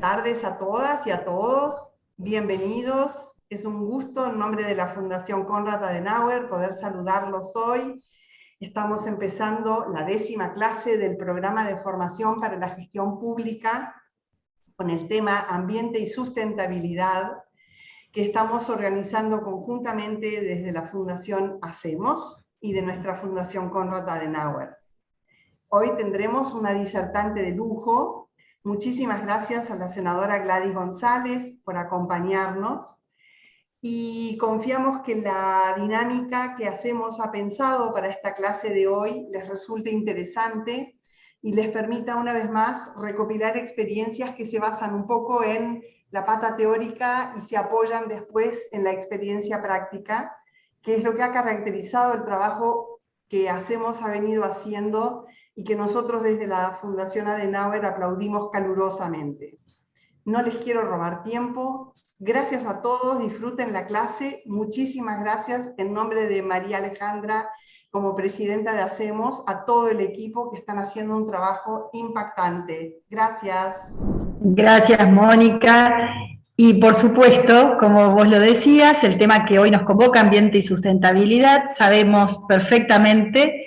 tardes a todas y a todos. Bienvenidos. Es un gusto en nombre de la Fundación Konrad Adenauer poder saludarlos hoy. Estamos empezando la 10ª clase del programa de formación para la gestión pública con el tema Ambiente y Sustentabilidad, que estamos organizando conjuntamente desde la Fundación Hacemos y de nuestra Fundación Konrad Adenauer. Hoy tendremos una disertante de lujo. Muchísimas gracias a la senadora Gladys González por acompañarnos y confiamos que la dinámica que Hacemos ha pensado para esta clase de hoy les resulte interesante y les permita una vez más recopilar experiencias que se basan un poco en la pata teórica y se apoyan después en la experiencia práctica, que es lo que ha caracterizado el trabajo que Hacemos ha venido haciendo y que nosotros desde la Fundación Adenauer aplaudimos calurosamente. No les quiero robar tiempo. Gracias a todos, disfruten la clase. Muchísimas gracias en nombre de María Alejandra, como presidenta de Hacemos, a todo el equipo que están haciendo un trabajo impactante. Gracias. Gracias, Mónica. Y por supuesto, como vos lo decías, el tema que hoy nos convoca, ambiente y sustentabilidad, sabemos perfectamente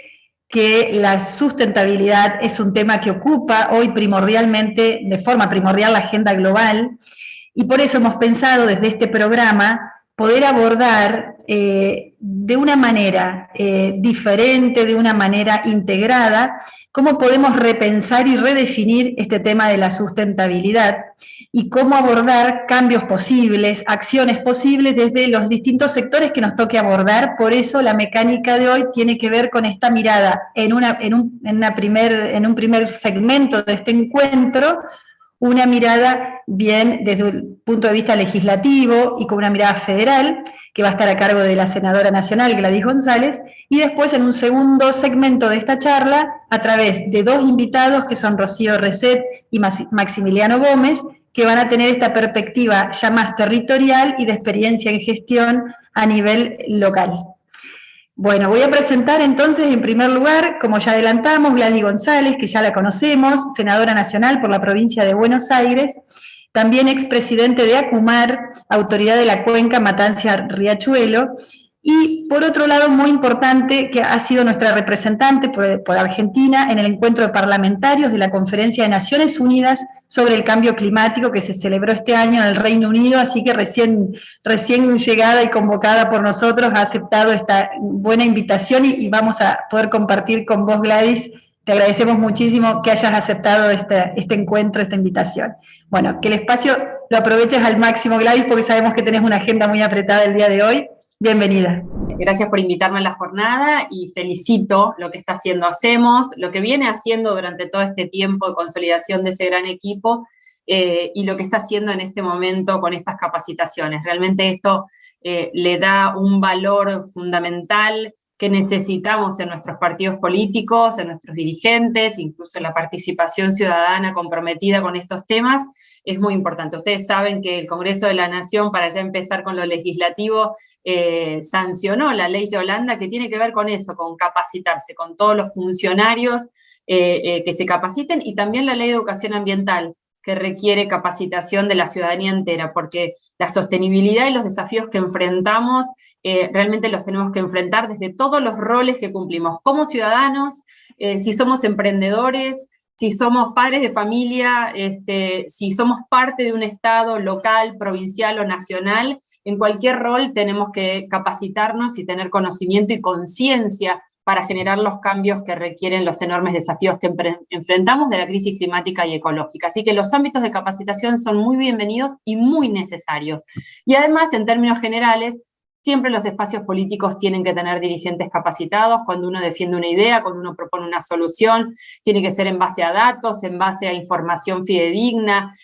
que la sustentabilidad es un tema que ocupa hoy primordialmente, de forma primordial, la agenda global, y por eso hemos pensado desde este programa poder abordar de una manera diferente, de una manera integrada, cómo podemos repensar y redefinir este tema de la sustentabilidad y cómo abordar cambios posibles, acciones posibles desde los distintos sectores que nos toque abordar. Por eso la mecánica de hoy tiene que ver con esta mirada en un primer segmento de este encuentro, una mirada bien desde el punto de vista legislativo y con una mirada federal, que va a estar a cargo de la senadora nacional Gladys González, y después en un segundo segmento de esta charla, a través de dos invitados que son Rocío Reset y Maximiliano Gómez, que van a tener esta perspectiva ya más territorial y de experiencia en gestión a nivel local. Bueno, voy a presentar entonces en primer lugar, como ya adelantamos, Gladys González, que ya la conocemos, senadora nacional por la provincia de Buenos Aires, también expresidente de ACUMAR, autoridad de la cuenca Matanza-Riachuelo, y por otro lado, muy importante, que ha sido nuestra representante por Argentina en el encuentro de parlamentarios de la Conferencia de Naciones Unidas sobre el cambio climático que se celebró este año en el Reino Unido, así que recién llegada y convocada por nosotros ha aceptado esta buena invitación y vamos a poder compartir con vos, Gladys. Te agradecemos muchísimo que hayas aceptado este encuentro, esta invitación. Bueno, que el espacio lo aproveches al máximo, Gladys, porque sabemos que tenés una agenda muy apretada el día de hoy. Bienvenida. Gracias por invitarme a la jornada y felicito lo que está haciendo Hacemos, lo que viene haciendo durante todo este tiempo de consolidación de ese gran equipo y lo que está haciendo en este momento con estas capacitaciones. Realmente esto le da un valor fundamental que necesitamos en nuestros partidos políticos, en nuestros dirigentes, incluso en la participación ciudadana comprometida con estos temas, es muy importante. Ustedes saben que el Congreso de la Nación, para ya empezar con lo legislativo, sancionó la ley Yolanda que tiene que ver con eso, con capacitarse, con todos los funcionarios que se capaciten, y también la ley de educación ambiental, que requiere capacitación de la ciudadanía entera, porque la sostenibilidad y los desafíos que enfrentamos realmente los tenemos que enfrentar desde todos los roles que cumplimos como ciudadanos, si somos emprendedores, si somos padres de familia, si somos parte de un estado local, provincial o nacional. En cualquier rol tenemos que capacitarnos y tener conocimiento y conciencia para generar los cambios que requieren los enormes desafíos que enfrentamos de la crisis climática y ecológica. Así que los ámbitos de capacitación son muy bienvenidos y muy necesarios. Y además, en términos generales, siempre los espacios políticos tienen que tener dirigentes capacitados. Cuando uno defiende una idea, cuando uno propone una solución, tiene que ser en base a datos, en base a información fidedigna,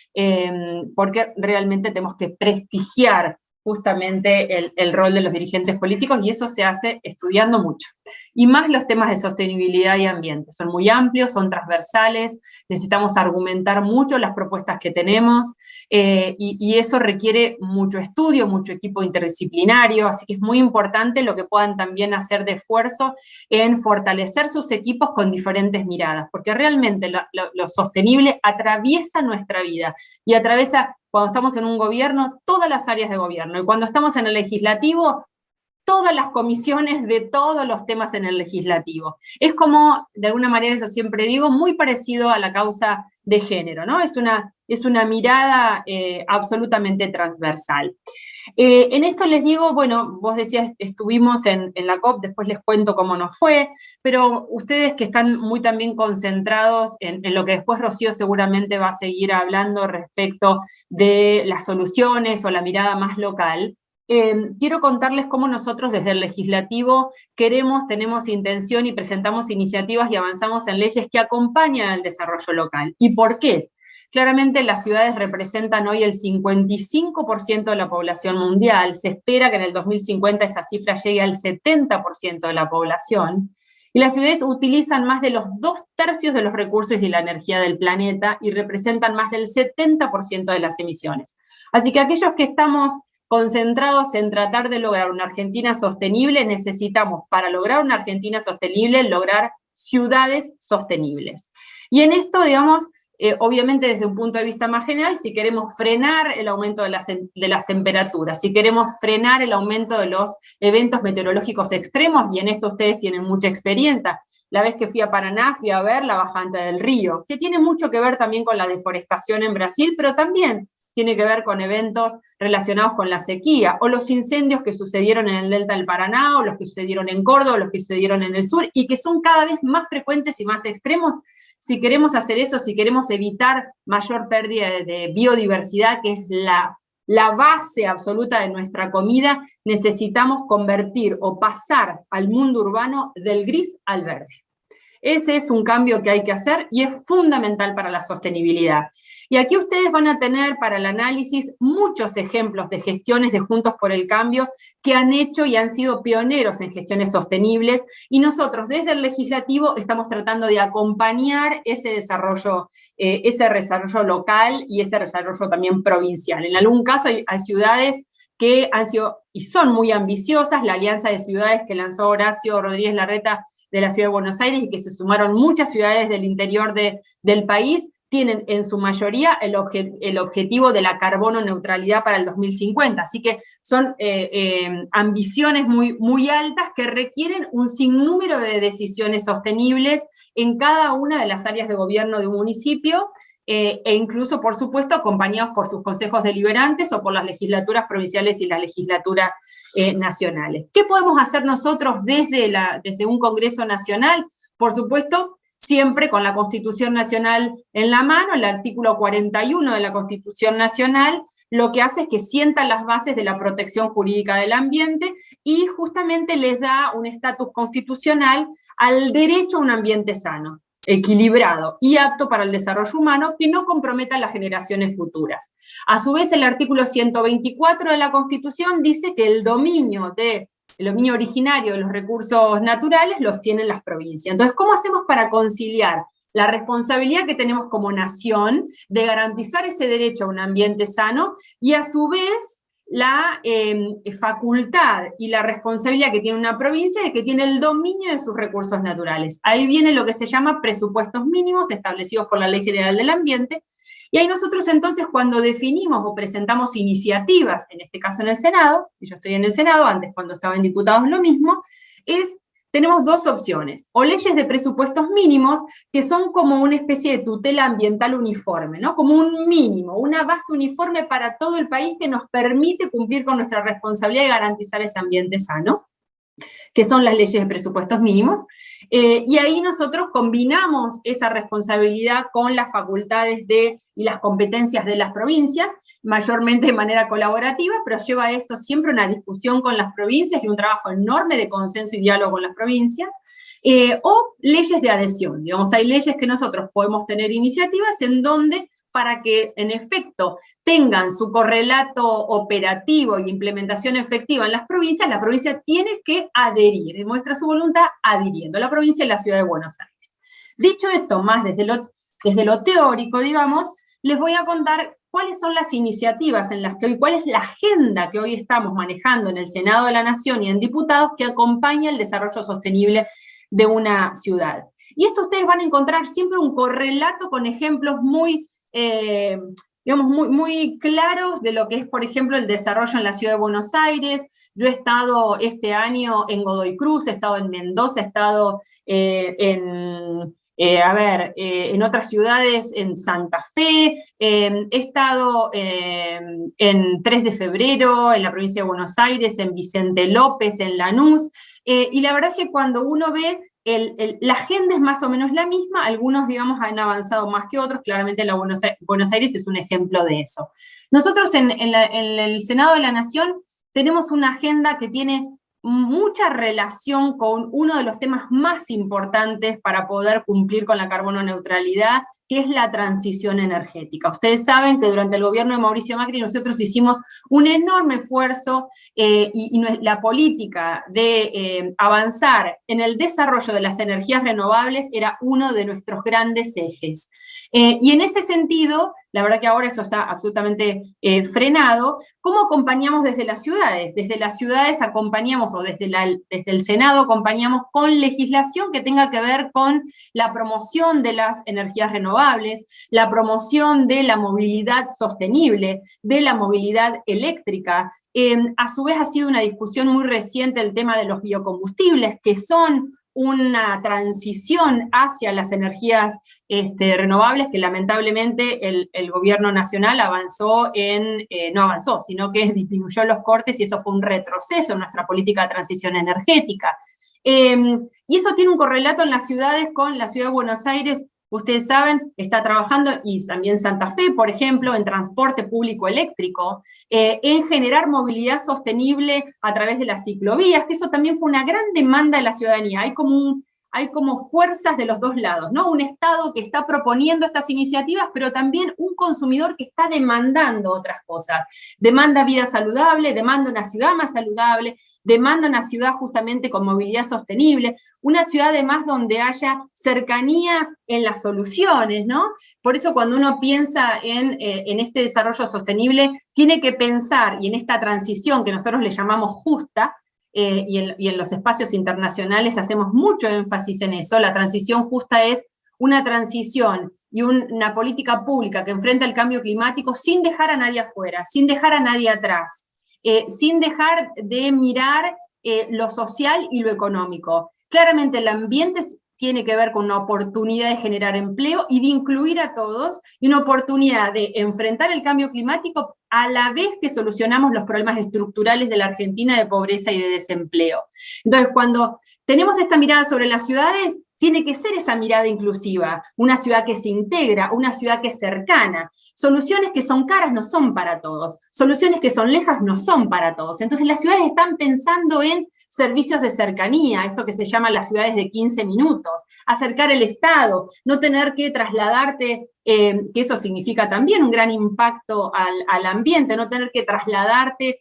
porque realmente tenemos que prestigiar justamente el rol de los dirigentes políticos, y eso se hace estudiando mucho. y más los temas de sostenibilidad y ambiente. Son muy amplios, son transversales, necesitamos argumentar mucho las propuestas que tenemos, y eso requiere mucho estudio, mucho equipo interdisciplinario, así que es muy importante lo que puedan también hacer de esfuerzo en fortalecer sus equipos con diferentes miradas, porque realmente lo sostenible atraviesa nuestra vida y atraviesa, cuando estamos en un gobierno, todas las áreas de gobierno, y cuando estamos en el legislativo, todas las comisiones de todos los temas en el legislativo. Es como, de alguna manera, yo siempre digo, muy parecido a la causa de género, ¿no? Es una mirada absolutamente transversal. En esto les digo, bueno, vos decías, estuvimos en la COP, después les cuento cómo nos fue, pero ustedes que están muy también concentrados en lo que después Rocío seguramente va a seguir hablando respecto de las soluciones o la mirada más local, quiero contarles cómo nosotros desde el legislativo tenemos intención y presentamos iniciativas y avanzamos en leyes que acompañan al desarrollo local. ¿Y por qué? Claramente las ciudades representan hoy el 55% de la población mundial, se espera que en el 2050 esa cifra llegue al 70% de la población, y las ciudades utilizan más de los 2/3 de los recursos y la energía del planeta y representan más del 70% de las emisiones. Así que aquellos que estamos concentrados en tratar de lograr una Argentina sostenible, necesitamos, para lograr una Argentina sostenible, lograr ciudades sostenibles. Y en esto, digamos, obviamente desde un punto de vista más general, si queremos frenar el aumento de las temperaturas, si queremos frenar el aumento de los eventos meteorológicos extremos, y en esto ustedes tienen mucha experiencia. La vez que fui a Paraná, fui a ver la bajante del río, que tiene mucho que ver también con la deforestación en Brasil, pero también tiene que ver con eventos relacionados con la sequía, o los incendios que sucedieron en el delta del Paraná, o los que sucedieron en Córdoba, o los que sucedieron en el sur, y que son cada vez más frecuentes y más extremos. Si queremos hacer eso, si queremos evitar mayor pérdida de biodiversidad, que es la base absoluta de nuestra comida, necesitamos convertir o pasar al mundo urbano del gris al verde. Ese es un cambio que hay que hacer y es fundamental para la sostenibilidad. Y aquí ustedes van a tener para el análisis muchos ejemplos de gestiones de Juntos por el Cambio que han hecho y han sido pioneros en gestiones sostenibles, y nosotros desde el legislativo estamos tratando de acompañar ese desarrollo local y ese desarrollo también provincial. En algún caso hay ciudades que han sido y son muy ambiciosas, la Alianza de Ciudades que lanzó Horacio Rodríguez Larreta de la Ciudad de Buenos Aires, y que se sumaron muchas ciudades del interior del país, tienen en su mayoría el objetivo de la carbono neutralidad para el 2050. Así que son ambiciones muy, muy altas que requieren un sinnúmero de decisiones sostenibles en cada una de las áreas de gobierno de un municipio, e incluso, por supuesto, acompañados por sus consejos deliberantes o por las legislaturas provinciales y las legislaturas nacionales. ¿Qué podemos hacer nosotros desde un Congreso Nacional? Por supuesto, siempre con la Constitución Nacional en la mano. El artículo 41 de la Constitución Nacional lo que hace es que sienta las bases de la protección jurídica del ambiente y justamente les da un estatus constitucional al derecho a un ambiente sano, equilibrado y apto para el desarrollo humano, que no comprometa a las generaciones futuras. A su vez, el artículo 124 de la Constitución dice que el dominio originario de los recursos naturales los tienen las provincias. Entonces, ¿cómo hacemos para conciliar la responsabilidad que tenemos como nación de garantizar ese derecho a un ambiente sano y a su vez la facultad y la responsabilidad que tiene una provincia de que tiene el dominio de sus recursos naturales? Ahí viene lo que se llama presupuestos mínimos establecidos por la Ley General del Ambiente, y ahí nosotros entonces cuando definimos o presentamos iniciativas, en este caso en el Senado, y yo estoy en el Senado, antes cuando estaba en diputados lo mismo, tenemos dos opciones, o leyes de presupuestos mínimos, que son como una especie de tutela ambiental uniforme, ¿no? Como un mínimo, una base uniforme para todo el país que nos permite cumplir con nuestra responsabilidad de garantizar ese ambiente sano, que son las leyes de presupuestos mínimos, y ahí nosotros combinamos esa responsabilidad con las facultades y las competencias de las provincias, mayormente de manera colaborativa, pero lleva a esto siempre una discusión con las provincias y un trabajo enorme de consenso y diálogo con las provincias, o leyes de adhesión. Digamos, hay leyes que nosotros podemos tener iniciativas en donde para que en efecto tengan su correlato operativo y implementación efectiva en las provincias, la provincia tiene que adherir, demuestra su voluntad adhiriendo, la provincia y la Ciudad de Buenos Aires. Dicho esto, más desde lo teórico, digamos, les voy a contar cuáles son las iniciativas en las que hoy, cuál es la agenda que hoy estamos manejando en el Senado de la Nación y en diputados que acompaña el desarrollo sostenible de una ciudad. Y esto ustedes van a encontrar siempre un correlato con ejemplos muy, digamos, muy claros de lo que es, por ejemplo, el desarrollo en la Ciudad de Buenos Aires. Yo he estado este año en Godoy Cruz, he estado en Mendoza, he estado en otras ciudades, en Santa Fe, he estado en 3 de febrero, en la provincia de Buenos Aires, en Vicente López, en Lanús, y la verdad es que cuando uno ve, la agenda es más o menos la misma, algunos, digamos, han avanzado más que otros, claramente la Buenos Aires es un ejemplo de eso. Nosotros en el Senado de la Nación tenemos una agenda que tiene mucha relación con uno de los temas más importantes para poder cumplir con la carbono neutralidad, que es la transición energética. Ustedes saben que durante el gobierno de Mauricio Macri nosotros hicimos un enorme esfuerzo y la política de avanzar en el desarrollo de las energías renovables era uno de nuestros grandes ejes. Y en ese sentido, la verdad que ahora eso está absolutamente frenado. ¿Cómo acompañamos desde las ciudades? Desde las ciudades acompañamos, o desde el Senado acompañamos con legislación que tenga que ver con la promoción de las energías renovables, la promoción de la movilidad sostenible, de la movilidad eléctrica. A su vez ha sido una discusión muy reciente el tema de los biocombustibles, que son una transición hacia las energías renovables que lamentablemente el gobierno nacional no avanzó, sino que disminuyó los cortes y eso fue un retroceso en nuestra política de transición energética. Y eso tiene un correlato en las ciudades con la Ciudad de Buenos Aires. Ustedes saben, está trabajando, y también Santa Fe, por ejemplo, en transporte público eléctrico, en generar movilidad sostenible a través de las ciclovías, que eso también fue una gran demanda de la ciudadanía. Hay como fuerzas de los dos lados, ¿no? Un Estado que está proponiendo estas iniciativas, pero también un consumidor que está demandando otras cosas. Demanda vida saludable, demanda una ciudad más saludable, demanda una ciudad justamente con movilidad sostenible, una ciudad además donde haya cercanía en las soluciones, ¿no? Por eso cuando uno piensa en este desarrollo sostenible, tiene que pensar, y en esta transición que nosotros le llamamos justa, y en los espacios internacionales hacemos mucho énfasis en eso. La transición justa es una transición y una política pública que enfrenta el cambio climático sin dejar a nadie afuera, sin dejar a nadie atrás, sin dejar de mirar lo social y lo económico. Claramente el ambiente tiene que ver con una oportunidad de generar empleo y de incluir a todos, y una oportunidad de enfrentar el cambio climático a la vez que solucionamos los problemas estructurales de la Argentina de pobreza y de desempleo. Entonces, cuando tenemos esta mirada sobre las ciudades, tiene que ser esa mirada inclusiva, una ciudad que se integra, una ciudad que es cercana. Soluciones que son caras no son para todos, soluciones que son lejas no son para todos. Entonces las ciudades están pensando en servicios de cercanía, esto que se llama las ciudades de 15 minutos, acercar el Estado, no tener que trasladarte, que eso significa también un gran impacto al ambiente, no tener que trasladarte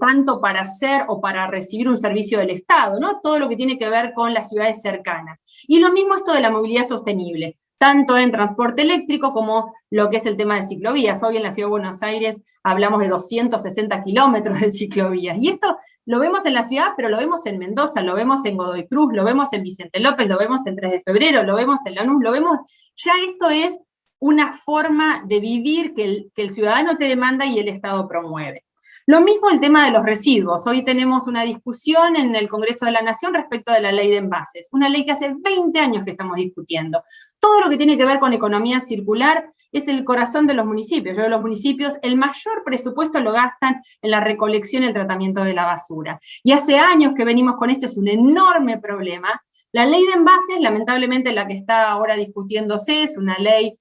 tanto para hacer o para recibir un servicio del Estado, ¿no? Todo lo que tiene que ver con las ciudades cercanas. Y lo mismo esto de la movilidad sostenible, tanto en transporte eléctrico como lo que es el tema de ciclovías. Hoy en la Ciudad de Buenos Aires hablamos de 260 kilómetros de ciclovías, y esto lo vemos en la ciudad, pero lo vemos en Mendoza, lo vemos en Godoy Cruz, lo vemos en Vicente López, lo vemos en 3 de febrero, lo vemos en Lanús, lo vemos, ya esto es una forma de vivir que el ciudadano te demanda y el Estado promueve. Lo mismo el tema de los residuos. Hoy tenemos una discusión en el Congreso de la Nación respecto de la ley de envases, una ley que hace 20 años que estamos discutiendo. Todo lo que tiene que ver con economía circular es el corazón de los municipios. Los municipios el mayor presupuesto lo gastan en la recolección y el tratamiento de la basura. Y hace años que venimos con esto, es un enorme problema. La ley de envases, lamentablemente la que está ahora discutiéndose, es una ley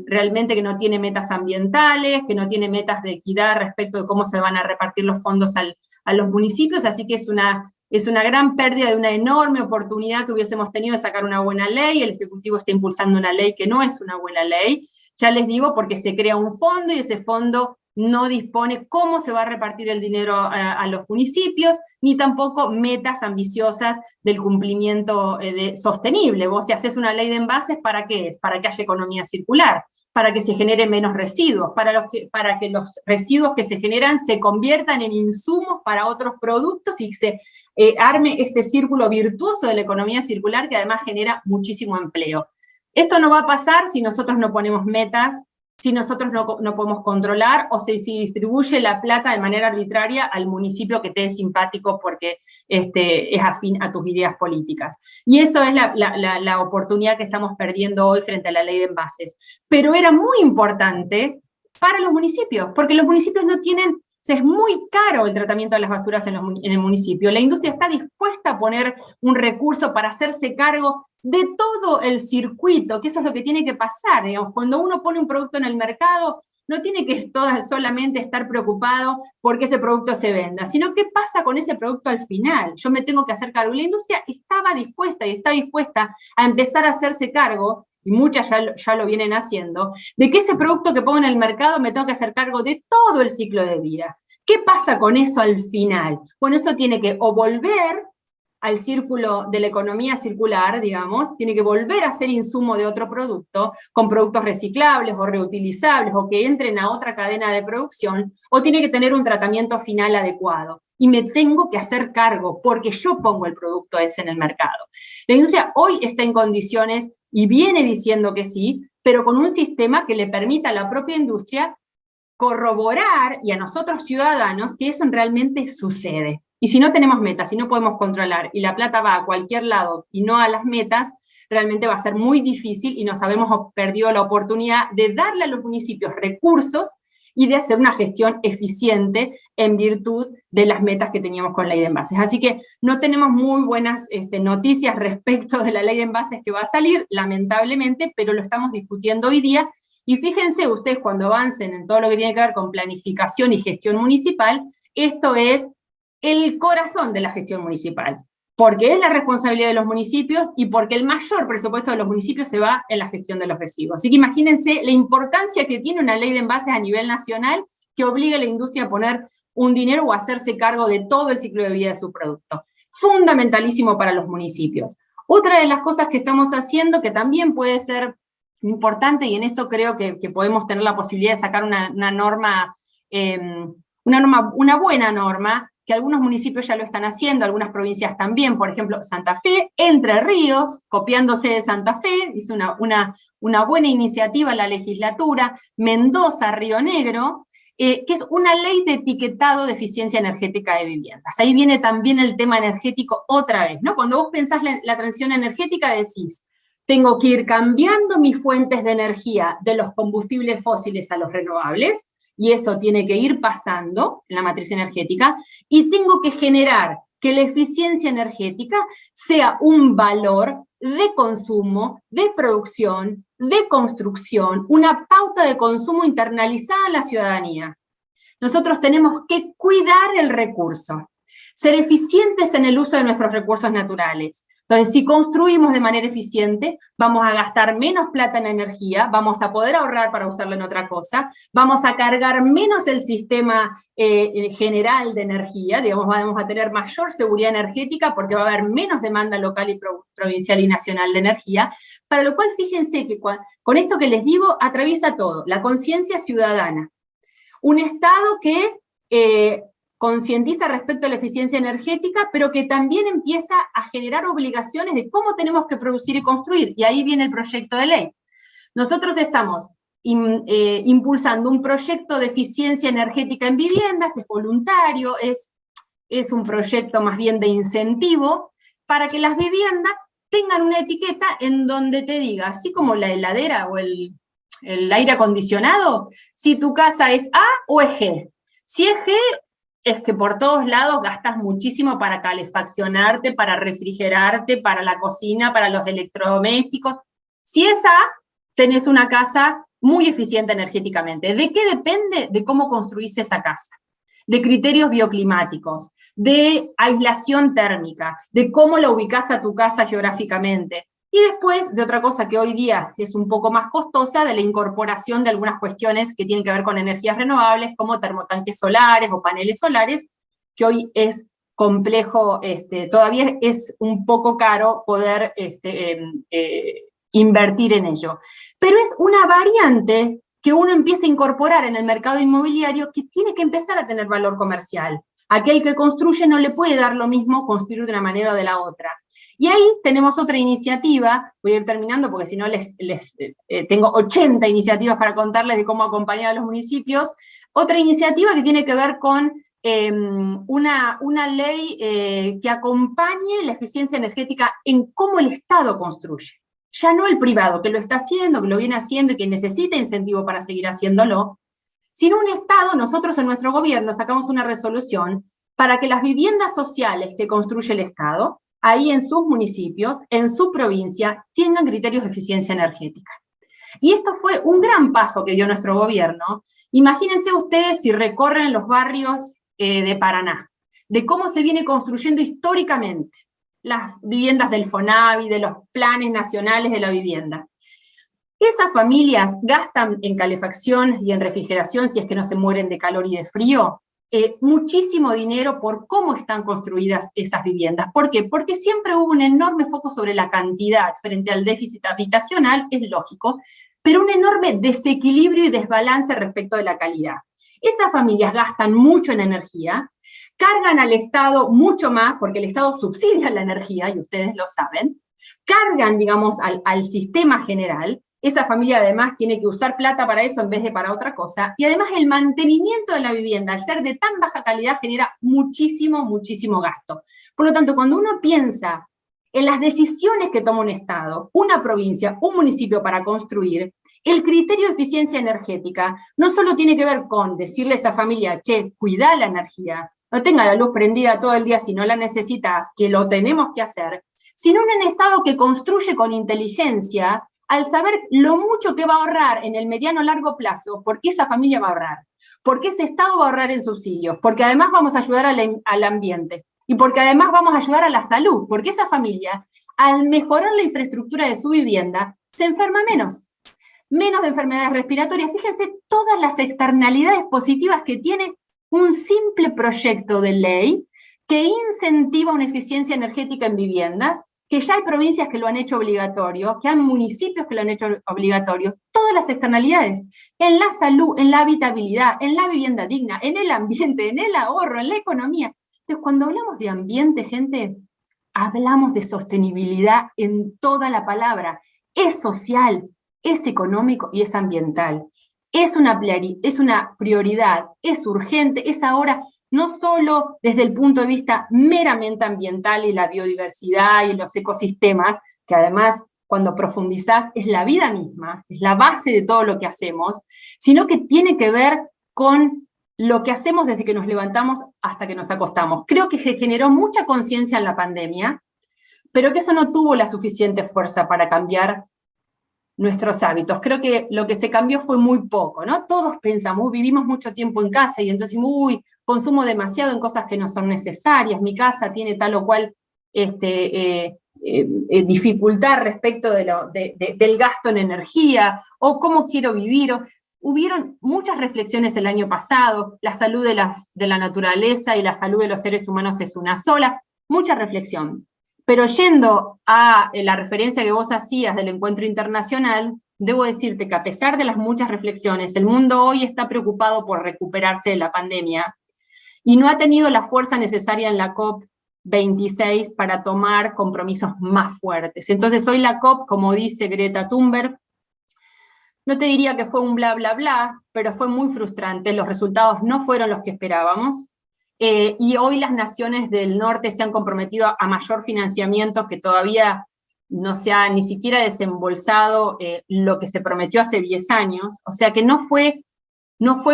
realmente que no tiene metas ambientales, que no tiene metas de equidad respecto de cómo se van a repartir los fondos a los municipios, así que es una gran pérdida de una enorme oportunidad que hubiésemos tenido de sacar una buena ley. El Ejecutivo está impulsando una ley que no es una buena ley. Ya les digo, porque se crea un fondo y ese fondo no dispone cómo se va a repartir el dinero a los municipios, ni tampoco metas ambiciosas del cumplimiento sostenible. Vos si haces una ley de envases, ¿para qué es? Para que haya economía circular, para que se generen menos residuos, para que los residuos que se generan se conviertan en insumos para otros productos y se arme este círculo virtuoso de la economía circular que además genera muchísimo empleo. Esto no va a pasar si nosotros no ponemos metas, si nosotros no podemos controlar o si distribuye la plata de manera arbitraria al municipio que te es simpático porque es afín a tus ideas políticas. Y eso es la oportunidad que estamos perdiendo hoy frente a la ley de envases. Pero era muy importante para los municipios, porque los municipios no tienen... Es muy caro el tratamiento de las basuras en el municipio. La industria está dispuesta a poner un recurso para hacerse cargo de todo el circuito, que eso es lo que tiene que pasar, digamos. Cuando uno pone un producto en el mercado, no tiene que solamente estar preocupado porque ese producto se venda, sino qué pasa con ese producto al final. Yo me tengo que hacer cargo. La industria estaba dispuesta y está dispuesta a empezar a hacerse cargo, y muchas ya lo vienen haciendo, de que ese producto que pongo en el mercado me tengo que hacer cargo de todo el ciclo de vida. ¿Qué pasa con eso al final? Bueno, eso tiene que o volver al círculo de la economía circular, digamos, tiene que volver a ser insumo de otro producto, con productos reciclables o reutilizables, o que entren a otra cadena de producción, o tiene que tener un tratamiento final adecuado. Y me tengo que hacer cargo, porque yo pongo el producto ese en el mercado. La industria hoy está en condiciones, y viene diciendo que sí, pero con un sistema que le permita a la propia industria corroborar, y a nosotros ciudadanos, que eso realmente sucede. Y si no tenemos metas, si no podemos controlar, y la plata va a cualquier lado y no a las metas, realmente va a ser muy difícil y nos habemos perdido la oportunidad de darle a los municipios recursos y de hacer una gestión eficiente en virtud de las metas que teníamos con la ley de envases. Así que no tenemos muy buenas noticias respecto de la ley de envases que va a salir, lamentablemente, pero lo estamos discutiendo hoy día. Y fíjense ustedes, cuando avancen en todo lo que tiene que ver con planificación y gestión municipal, esto es el corazón de la gestión municipal, porque es la responsabilidad de los municipios y porque el mayor presupuesto de los municipios se va en la gestión de los residuos. Así que imagínense la importancia que tiene una ley de envases a nivel nacional que obliga a la industria a poner un dinero o a hacerse cargo de todo el ciclo de vida de su producto. Fundamentalísimo para los municipios. Otra de las cosas que estamos haciendo, que también puede ser importante, y en esto creo que podemos tener la posibilidad de sacar una buena norma, que algunos municipios ya lo están haciendo, algunas provincias también, por ejemplo, Santa Fe, Entre Ríos, copiándose de Santa Fe, hizo una buena iniciativa la legislatura, Mendoza, Río Negro, que es una ley de etiquetado de eficiencia energética de viviendas. Ahí viene también el tema energético otra vez, ¿no? Cuando vos pensás la transición energética decís, tengo que ir cambiando mis fuentes de energía de los combustibles fósiles a los renovables, y eso tiene que ir pasando en la matriz energética, y tengo que generar que la eficiencia energética sea un valor de consumo, de producción, de construcción, una pauta de consumo internalizada en la ciudadanía. Nosotros tenemos que cuidar el recurso, ser eficientes en el uso de nuestros recursos naturales. Entonces, si construimos de manera eficiente, vamos a gastar menos plata en energía, vamos a poder ahorrar para usarlo en otra cosa, vamos a cargar menos el sistema general de energía, digamos, vamos a tener mayor seguridad energética porque va a haber menos demanda local y provincial y nacional de energía, para lo cual fíjense que con esto que les digo atraviesa todo, la conciencia ciudadana, un Estado que concientiza respecto a la eficiencia energética, pero que también empieza a generar obligaciones de cómo tenemos que producir y construir, y ahí viene el proyecto de ley. Nosotros estamos impulsando un proyecto de eficiencia energética en viviendas, es voluntario, es un proyecto más bien de incentivo, para que las viviendas tengan una etiqueta en donde te diga, así como la heladera o el aire acondicionado, si tu casa es A o es G. Si es G, es que por todos lados gastas muchísimo para calefaccionarte, para refrigerarte, para la cocina, para los electrodomésticos. Si es A, tenés una casa muy eficiente energéticamente. ¿De qué depende? De cómo construís esa casa. De criterios bioclimáticos, de aislación térmica, de cómo la ubicás a tu casa geográficamente, Y después de otra cosa que hoy día es un poco más costosa, de la incorporación de algunas cuestiones que tienen que ver con energías renovables, como termotanques solares o paneles solares, que hoy es complejo, todavía es un poco caro poder invertir en ello. Pero es una variante que uno empieza a incorporar en el mercado inmobiliario que tiene que empezar a tener valor comercial. Aquel que construye no le puede dar lo mismo construir de una manera o de la otra. Y ahí tenemos otra iniciativa, voy a ir terminando porque si no tengo 80 iniciativas para contarles de cómo acompañar a los municipios. Otra iniciativa que tiene que ver con una ley que acompañe la eficiencia energética en cómo el Estado construye. Ya no el privado, que lo está haciendo, que lo viene haciendo y que necesita incentivo para seguir haciéndolo, sino un Estado. Nosotros en nuestro gobierno sacamos una resolución para que las viviendas sociales que construye el Estado, ahí en sus municipios, en su provincia, tengan criterios de eficiencia energética. Y esto fue un gran paso que dio nuestro gobierno. Imagínense ustedes si recorren los barrios de Paraná, de cómo se viene construyendo históricamente las viviendas del FONAVI, de los planes nacionales de la vivienda. Esas familias gastan en calefacción y en refrigeración, si es que no se mueren de calor y de frío, muchísimo dinero por cómo están construidas esas viviendas. ¿Por qué? Porque siempre hubo un enorme foco sobre la cantidad frente al déficit habitacional, es lógico, pero un enorme desequilibrio y desbalance respecto de la calidad. Esas familias gastan mucho en energía, cargan al Estado mucho más, porque el Estado subsidia la energía, y ustedes lo saben, cargan, digamos, al sistema general. Esa familia además tiene que usar plata para eso en vez de para otra cosa, y además el mantenimiento de la vivienda, al ser de tan baja calidad, genera muchísimo, muchísimo gasto. Por lo tanto, cuando uno piensa en las decisiones que toma un Estado, una provincia, un municipio para construir, el criterio de eficiencia energética no solo tiene que ver con decirle a esa familia, che, cuidá la energía, no tenga la luz prendida todo el día si no la necesitas, que lo tenemos que hacer, sino un Estado que construye con inteligencia, al saber lo mucho que va a ahorrar en el mediano o largo plazo, porque esa familia va a ahorrar, porque ese Estado va a ahorrar en subsidios, porque además vamos a ayudar al ambiente, y porque además vamos a ayudar a la salud, porque esa familia, al mejorar la infraestructura de su vivienda, se enferma menos de enfermedades respiratorias. Fíjense todas las externalidades positivas que tiene un simple proyecto de ley que incentiva una eficiencia energética en viviendas, que ya hay provincias que lo han hecho obligatorio, que hay municipios que lo han hecho obligatorio, todas las externalidades, en la salud, en la habitabilidad, en la vivienda digna, en el ambiente, en el ahorro, en la economía. Entonces, cuando hablamos de ambiente, gente, hablamos de sostenibilidad en toda la palabra. Es social, es económico y es ambiental. Es una prioridad, es urgente, es ahora, no solo desde el punto de vista meramente ambiental y la biodiversidad y los ecosistemas, que además cuando profundizás es la vida misma, es la base de todo lo que hacemos, sino que tiene que ver con lo que hacemos desde que nos levantamos hasta que nos acostamos. Creo que se generó mucha conciencia en la pandemia, pero que eso no tuvo la suficiente fuerza para cambiar nuestros hábitos. Creo que lo que se cambió fue muy poco, ¿no? Todos pensamos, vivimos mucho tiempo en casa y entonces, consumo demasiado en cosas que no son necesarias, mi casa tiene tal o cual dificultad respecto del gasto en energía, o cómo quiero vivir. Hubieron muchas reflexiones el año pasado, la salud de la naturaleza y la salud de los seres humanos es una sola, mucha reflexión. Pero yendo a la referencia que vos hacías del encuentro internacional, debo decirte que a pesar de las muchas reflexiones, el mundo hoy está preocupado por recuperarse de la pandemia y no ha tenido la fuerza necesaria en la COP26 para tomar compromisos más fuertes. Entonces hoy la COP, como dice Greta Thunberg, no te diría que fue un bla bla bla, pero fue muy frustrante, los resultados no fueron los que esperábamos, y hoy las naciones del norte se han comprometido a mayor financiamiento, que todavía no se ha ni siquiera desembolsado lo que se prometió hace 10 años, o sea que no fue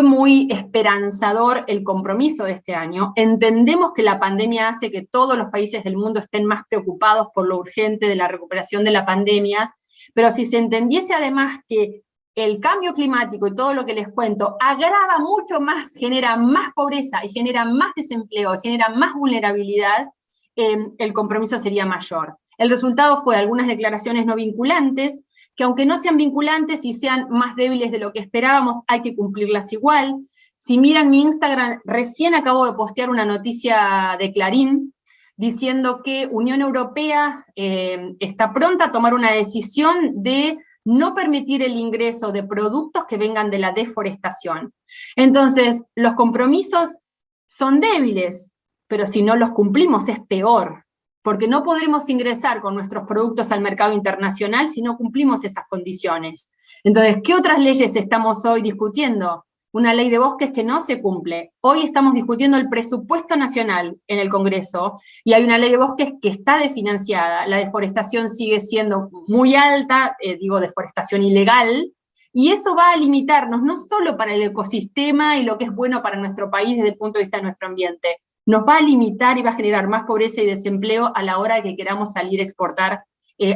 muy esperanzador el compromiso de este año. Entendemos que la pandemia hace que todos los países del mundo estén más preocupados por lo urgente de la recuperación de la pandemia, pero si se entendiese además que el cambio climático y todo lo que les cuento agrava mucho más, genera más pobreza y genera más desempleo, y genera más vulnerabilidad, el compromiso sería mayor. El resultado fue algunas declaraciones no vinculantes, que aunque no sean vinculantes y sean más débiles de lo que esperábamos, hay que cumplirlas igual. Si miran mi Instagram, recién acabo de postear una noticia de Clarín diciendo que Unión Europea está pronta a tomar una decisión de no permitir el ingreso de productos que vengan de la deforestación. Entonces, los compromisos son débiles, pero si no los cumplimos es peor, porque no podremos ingresar con nuestros productos al mercado internacional si no cumplimos esas condiciones. Entonces, ¿qué otras leyes estamos hoy discutiendo? Una ley de bosques que no se cumple. Hoy estamos discutiendo el presupuesto nacional en el Congreso, y hay una ley de bosques que está desfinanciada. La deforestación sigue siendo muy alta, digo deforestación ilegal, y eso va a limitarnos no solo para el ecosistema y lo que es bueno para nuestro país desde el punto de vista de nuestro ambiente, nos va a limitar y va a generar más pobreza y desempleo a la hora de que queramos salir a exportar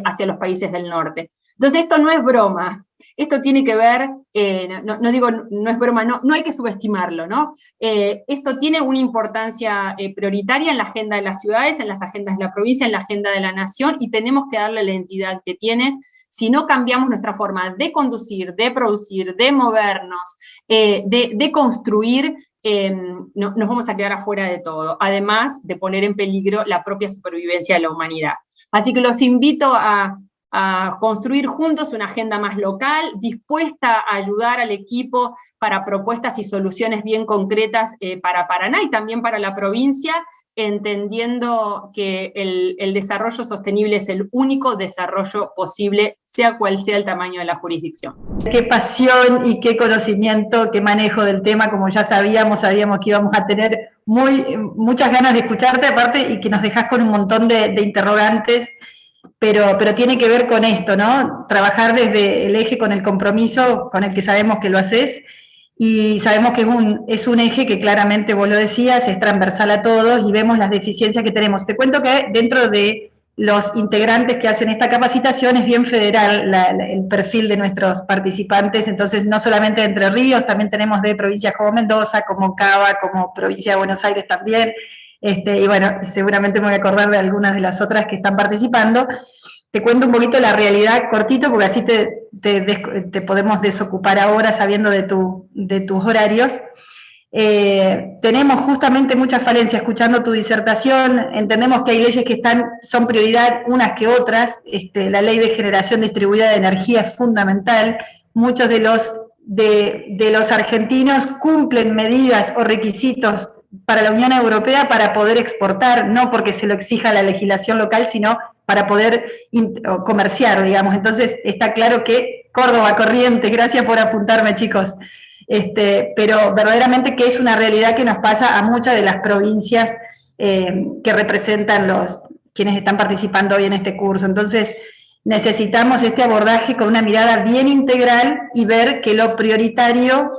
hacia los países del norte. Entonces esto no es broma, esto tiene que ver, no digo no es broma, no hay que subestimarlo, ¿no? Esto tiene una importancia prioritaria en la agenda de las ciudades, en las agendas de la provincia, en la agenda de la nación, y tenemos que darle la entidad que tiene. Si no cambiamos nuestra forma de conducir, de producir, de movernos, de construir, nos vamos a quedar afuera de todo, además de poner en peligro la propia supervivencia de la humanidad. Así que los invito a construir juntos una agenda más local, dispuesta a ayudar al equipo para propuestas y soluciones bien concretas para Paraná y también para la provincia, entendiendo que el desarrollo sostenible es el único desarrollo posible, sea cual sea el tamaño de la jurisdicción. Qué pasión y qué conocimiento, qué manejo del tema, como ya sabíamos que íbamos a tener muchas ganas de escucharte, aparte, y que nos dejás con un montón de interrogantes, pero tiene que ver con esto, ¿no? Trabajar desde el eje con el compromiso, con el que sabemos que lo haces, y sabemos que es un eje que claramente, vos lo decías, es transversal a todos, y vemos las deficiencias que tenemos. Te cuento que dentro de los integrantes que hacen esta capacitación es bien federal el perfil de nuestros participantes, entonces no solamente de Entre Ríos, también tenemos de provincias como Mendoza, como Cava, como provincia de Buenos Aires también, y bueno, seguramente me voy a acordar de algunas de las otras que están participando. Te cuento un poquito la realidad cortito, porque así te podemos desocupar ahora sabiendo de tus horarios. Tenemos justamente muchas falencias escuchando tu disertación, entendemos que hay leyes que son prioridad unas que otras, la ley de generación distribuida de energía es fundamental, muchos de los argentinos cumplen medidas o requisitos para la Unión Europea para poder exportar, no porque se lo exija la legislación local, sino para poder comerciar, digamos. Entonces está claro que Córdoba, Corrientes, gracias por apuntarme, chicos, pero verdaderamente que es una realidad que nos pasa a muchas de las provincias que representan quienes están participando hoy en este curso. Entonces necesitamos este abordaje con una mirada bien integral y ver que lo prioritario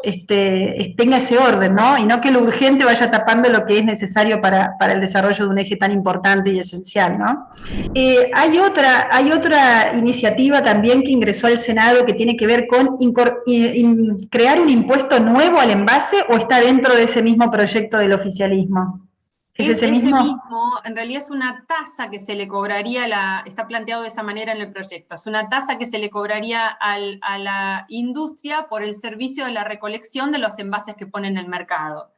tenga ese orden, ¿no? Y no que lo urgente vaya tapando lo que es necesario para el desarrollo de un eje tan importante y esencial, ¿no? Hay otra iniciativa también que ingresó al Senado que tiene que ver con crear un impuesto nuevo al envase, ¿o está dentro de ese mismo proyecto del oficialismo? ¿Es ese mismo? En realidad es una tasa que se le cobraría, está planteado de esa manera en el proyecto, es una tasa que se le cobraría a la industria por el servicio de la recolección de los envases que pone en el mercado.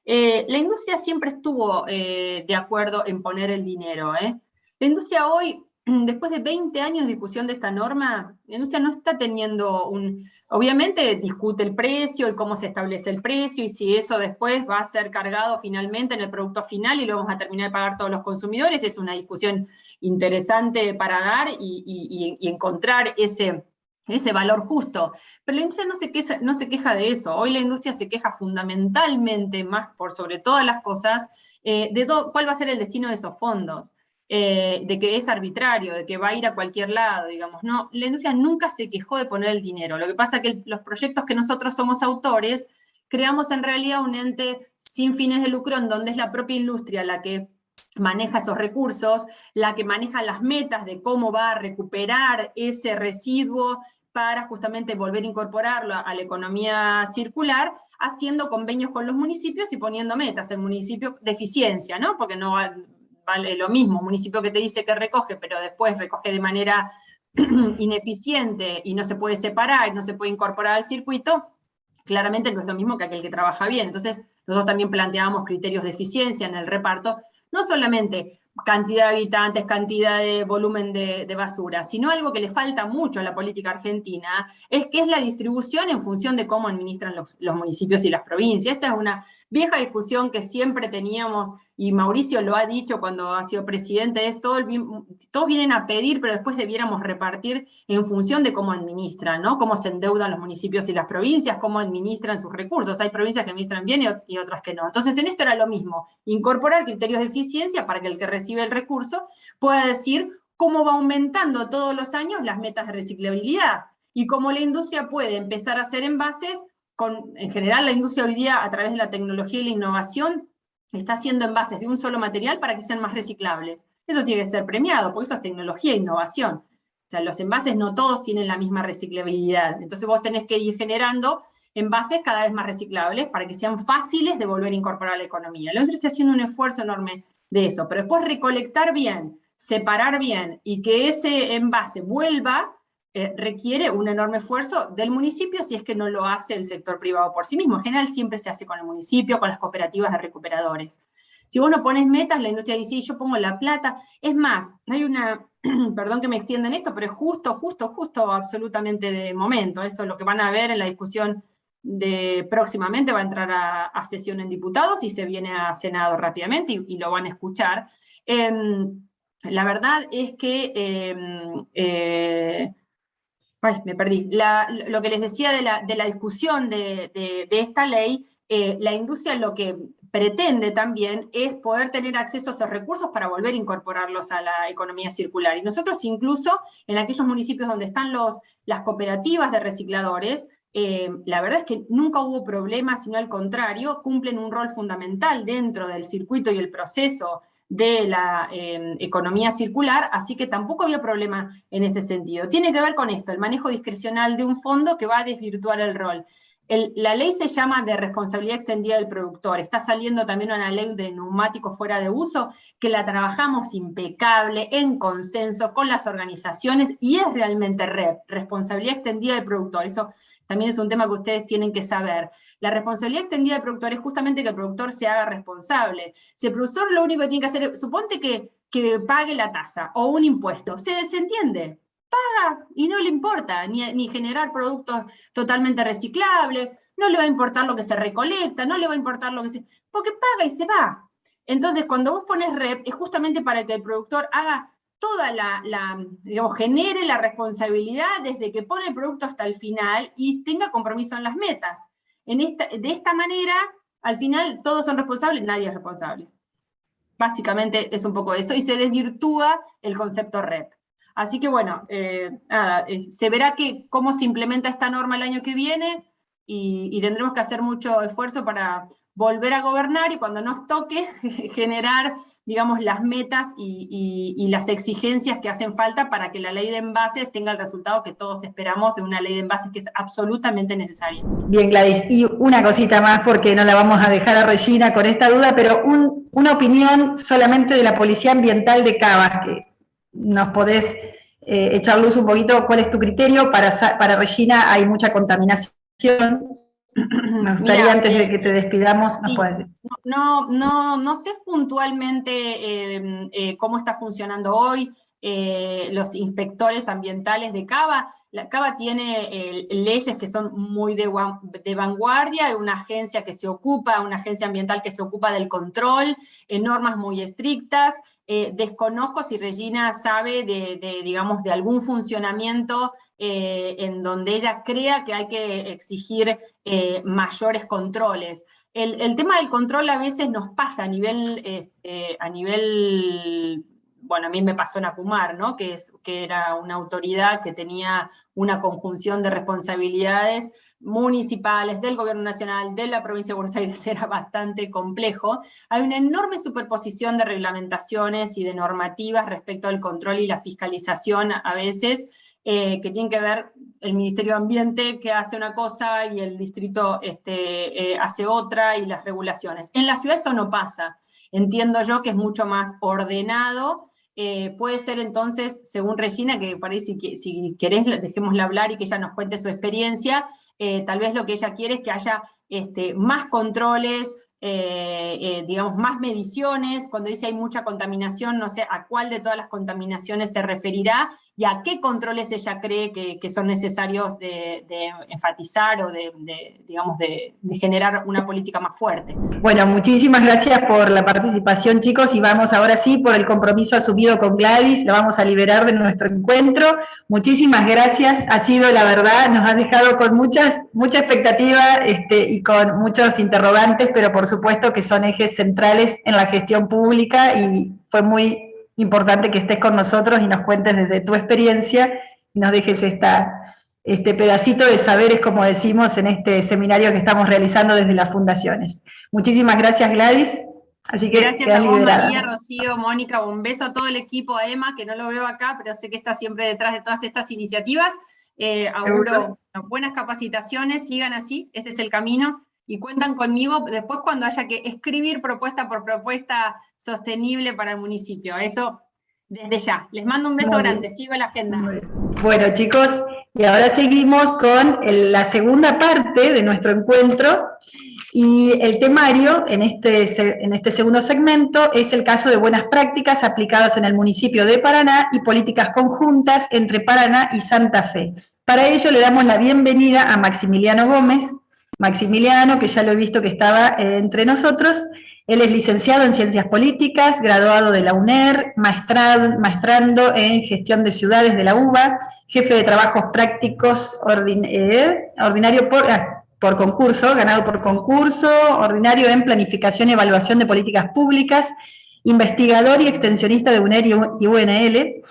La industria siempre estuvo de acuerdo en poner el dinero. La industria hoy, después de 20 años de discusión de esta norma, la industria no está teniendo obviamente discute el precio y cómo se establece el precio y si eso después va a ser cargado finalmente en el producto final y lo vamos a terminar de pagar todos los consumidores. Es una discusión interesante para dar y encontrar ese valor justo. Pero la industria no se queja de eso. Hoy la industria se queja fundamentalmente, más por sobre todas las cosas, de cuál va a ser el destino de esos fondos. De que es arbitrario, de que va a ir a cualquier lado, digamos. No, la industria nunca se quejó de poner el dinero. Lo que pasa es que los proyectos que nosotros somos autores, creamos en realidad un ente sin fines de lucro en donde es la propia industria la que maneja esos recursos, la que maneja las metas de cómo va a recuperar ese residuo para justamente volver a incorporarlo a la economía circular, haciendo convenios con los municipios y poniendo metas. El municipio de eficiencia, ¿no? Porque no va vale lo mismo, un municipio que te dice que recoge, pero después recoge de manera ineficiente y no se puede separar, no se puede incorporar al circuito, claramente no es lo mismo que aquel que trabaja bien. Entonces, nosotros también planteábamos criterios de eficiencia en el reparto, no solamente cantidad de habitantes, cantidad de volumen de basura, sino algo que le falta mucho a la política argentina, es que es la distribución en función de cómo administran los municipios y las provincias. Esta es una vieja discusión que siempre teníamos, y Mauricio lo ha dicho cuando ha sido presidente, es todos vienen a pedir, pero después debiéramos repartir en función de cómo administran, ¿no? Cómo se endeudan los municipios y las provincias, cómo administran sus recursos. Hay provincias que administran bien y otras que no. Entonces, en esto era lo mismo, incorporar criterios de eficiencia para que el que recibe el recurso pueda decir cómo va aumentando todos los años las metas de reciclabilidad, y cómo la industria puede empezar a hacer envases, en general la industria hoy día, a través de la tecnología y la innovación, está haciendo envases de un solo material para que sean más reciclables. Eso tiene que ser premiado, porque eso es tecnología e innovación. O sea, los envases no todos tienen la misma reciclabilidad. Entonces vos tenés que ir generando envases cada vez más reciclables para que sean fáciles de volver a incorporar a la economía. La industria está haciendo un esfuerzo enorme de eso, pero después recolectar bien, separar bien y que ese envase vuelva, requiere un enorme esfuerzo del municipio si es que no lo hace el sector privado por sí mismo. En general siempre se hace con el municipio, con las cooperativas de recuperadores. Si vos no pones metas, la industria dice, yo pongo la plata. Es más, hay una, perdón que me extienda en esto, pero es justo, absolutamente de momento. Eso es lo que van a ver en la discusión de próximamente, va a entrar a sesión en diputados y se viene a Senado rápidamente y lo van a escuchar. La verdad es que me perdí. Lo que les decía de la discusión de esta ley, la industria lo que pretende también es poder tener acceso a esos recursos para volver a incorporarlos a la economía circular. Y nosotros incluso en aquellos municipios donde están las cooperativas de recicladores, la verdad es que nunca hubo problemas, sino al contrario, cumplen un rol fundamental dentro del circuito y el proceso de la economía circular, así que tampoco había problema en ese sentido. Tiene que ver con esto, el manejo discrecional de un fondo que va a desvirtuar el rol. La ley se llama de responsabilidad extendida del productor. Está saliendo también una ley de neumáticos fuera de uso, que la trabajamos impecable, en consenso con las organizaciones, y es realmente responsabilidad extendida del productor. Eso también es un tema que ustedes tienen que saber. La responsabilidad extendida del productor es justamente que el productor se haga responsable. Si el productor lo único que tiene que hacer es, suponte que pague la tasa o un impuesto, se desentiende, paga y no le importa ni generar productos totalmente reciclables, no le va a importar lo que se recolecta, no le va a importar lo que se... porque paga y se va. Entonces, cuando vos pones REP, es justamente para que el productor haga toda digamos, genere la responsabilidad desde que pone el producto hasta el final y tenga compromiso en las metas. De esta manera, al final, todos son responsables, nadie es responsable. Básicamente es un poco eso, y se desvirtúa el concepto REP. Así que bueno, se verá cómo se implementa esta norma el año que viene, y tendremos que hacer mucho esfuerzo para volver a gobernar, y cuando nos toque generar, digamos, las metas y las exigencias que hacen falta para que la ley de envases tenga el resultado que todos esperamos de una ley de envases que es absolutamente necesaria. Bien, Gladys, y una cosita más, porque no la vamos a dejar a Regina con esta duda, pero una opinión solamente de la Policía Ambiental de Cava, que nos podés echar luz un poquito. ¿Cuál es tu criterio? Para Regina hay mucha contaminación. Me gustaría, antes de que te despidamos, nos puedas decir. No sé puntualmente cómo está funcionando hoy los inspectores ambientales de Cava. Cava tiene leyes que son muy de vanguardia, hay una agencia ambiental que se ocupa del control, normas muy estrictas. Desconozco si Regina sabe digamos, de algún funcionamiento en donde ella crea que hay que exigir mayores controles. El tema del control a veces nos pasa a nivel, bueno, a mí me pasó en Acumar, ¿no? Que era una autoridad que tenía una conjunción de responsabilidades municipales, del gobierno nacional, de la provincia de Buenos Aires, era bastante complejo. Hay una enorme superposición de reglamentaciones y de normativas respecto al control y la fiscalización a veces, que tienen que ver el Ministerio de Ambiente, que hace una cosa y el distrito hace otra, y las regulaciones. En la ciudad eso no pasa. Entiendo yo que es mucho más ordenado. Puede ser entonces, según Regina, que parece que si querés dejémosla hablar y que ella nos cuente su experiencia, tal vez lo que ella quiere es que haya más controles, digamos, más mediciones. Cuando dice hay mucha contaminación, no sé a cuál de todas las contaminaciones se referirá y a qué controles ella cree que son necesarios de enfatizar o digamos, de generar una política más fuerte. Bueno, muchísimas gracias por la participación, chicos, y vamos ahora sí por el compromiso asumido con Gladys, la vamos a liberar de nuestro encuentro. Muchísimas gracias, ha sido la verdad, nos ha dejado con mucha expectativa y con muchos interrogantes, pero por supuesto que son ejes centrales en la gestión pública y fue muy importante que estés con nosotros y nos cuentes desde tu experiencia y nos dejes este pedacito de saberes, como decimos, en este seminario que estamos realizando desde las fundaciones. Muchísimas gracias, Gladys. Así que gracias a vos, liberada. María, Rocío, Mónica, un beso a todo el equipo, a Emma, que no lo veo acá, pero sé que está siempre detrás de todas estas iniciativas. Auguro buenas capacitaciones, sigan así, este es el camino, y cuentan conmigo después cuando haya que escribir propuesta por propuesta sostenible para el municipio. Eso desde ya. Les mando un beso grande, sigo la agenda. Bueno, chicos, y ahora seguimos con la segunda parte de nuestro encuentro, y el temario en este segundo segmento es el caso de buenas prácticas aplicadas en el municipio de Paraná y políticas conjuntas entre Paraná y Santa Fe. Para ello le damos la bienvenida a Maximiliano Gómez. Maximiliano, que ya lo he visto que estaba entre nosotros. Él es licenciado en Ciencias Políticas, graduado de la UNER, maestrando en Gestión de Ciudades de la UBA, jefe de Trabajos Prácticos ordinario por concurso, ganado por concurso, ordinario en Planificación y Evaluación de Políticas Públicas, investigador y extensionista de UNER y UNL,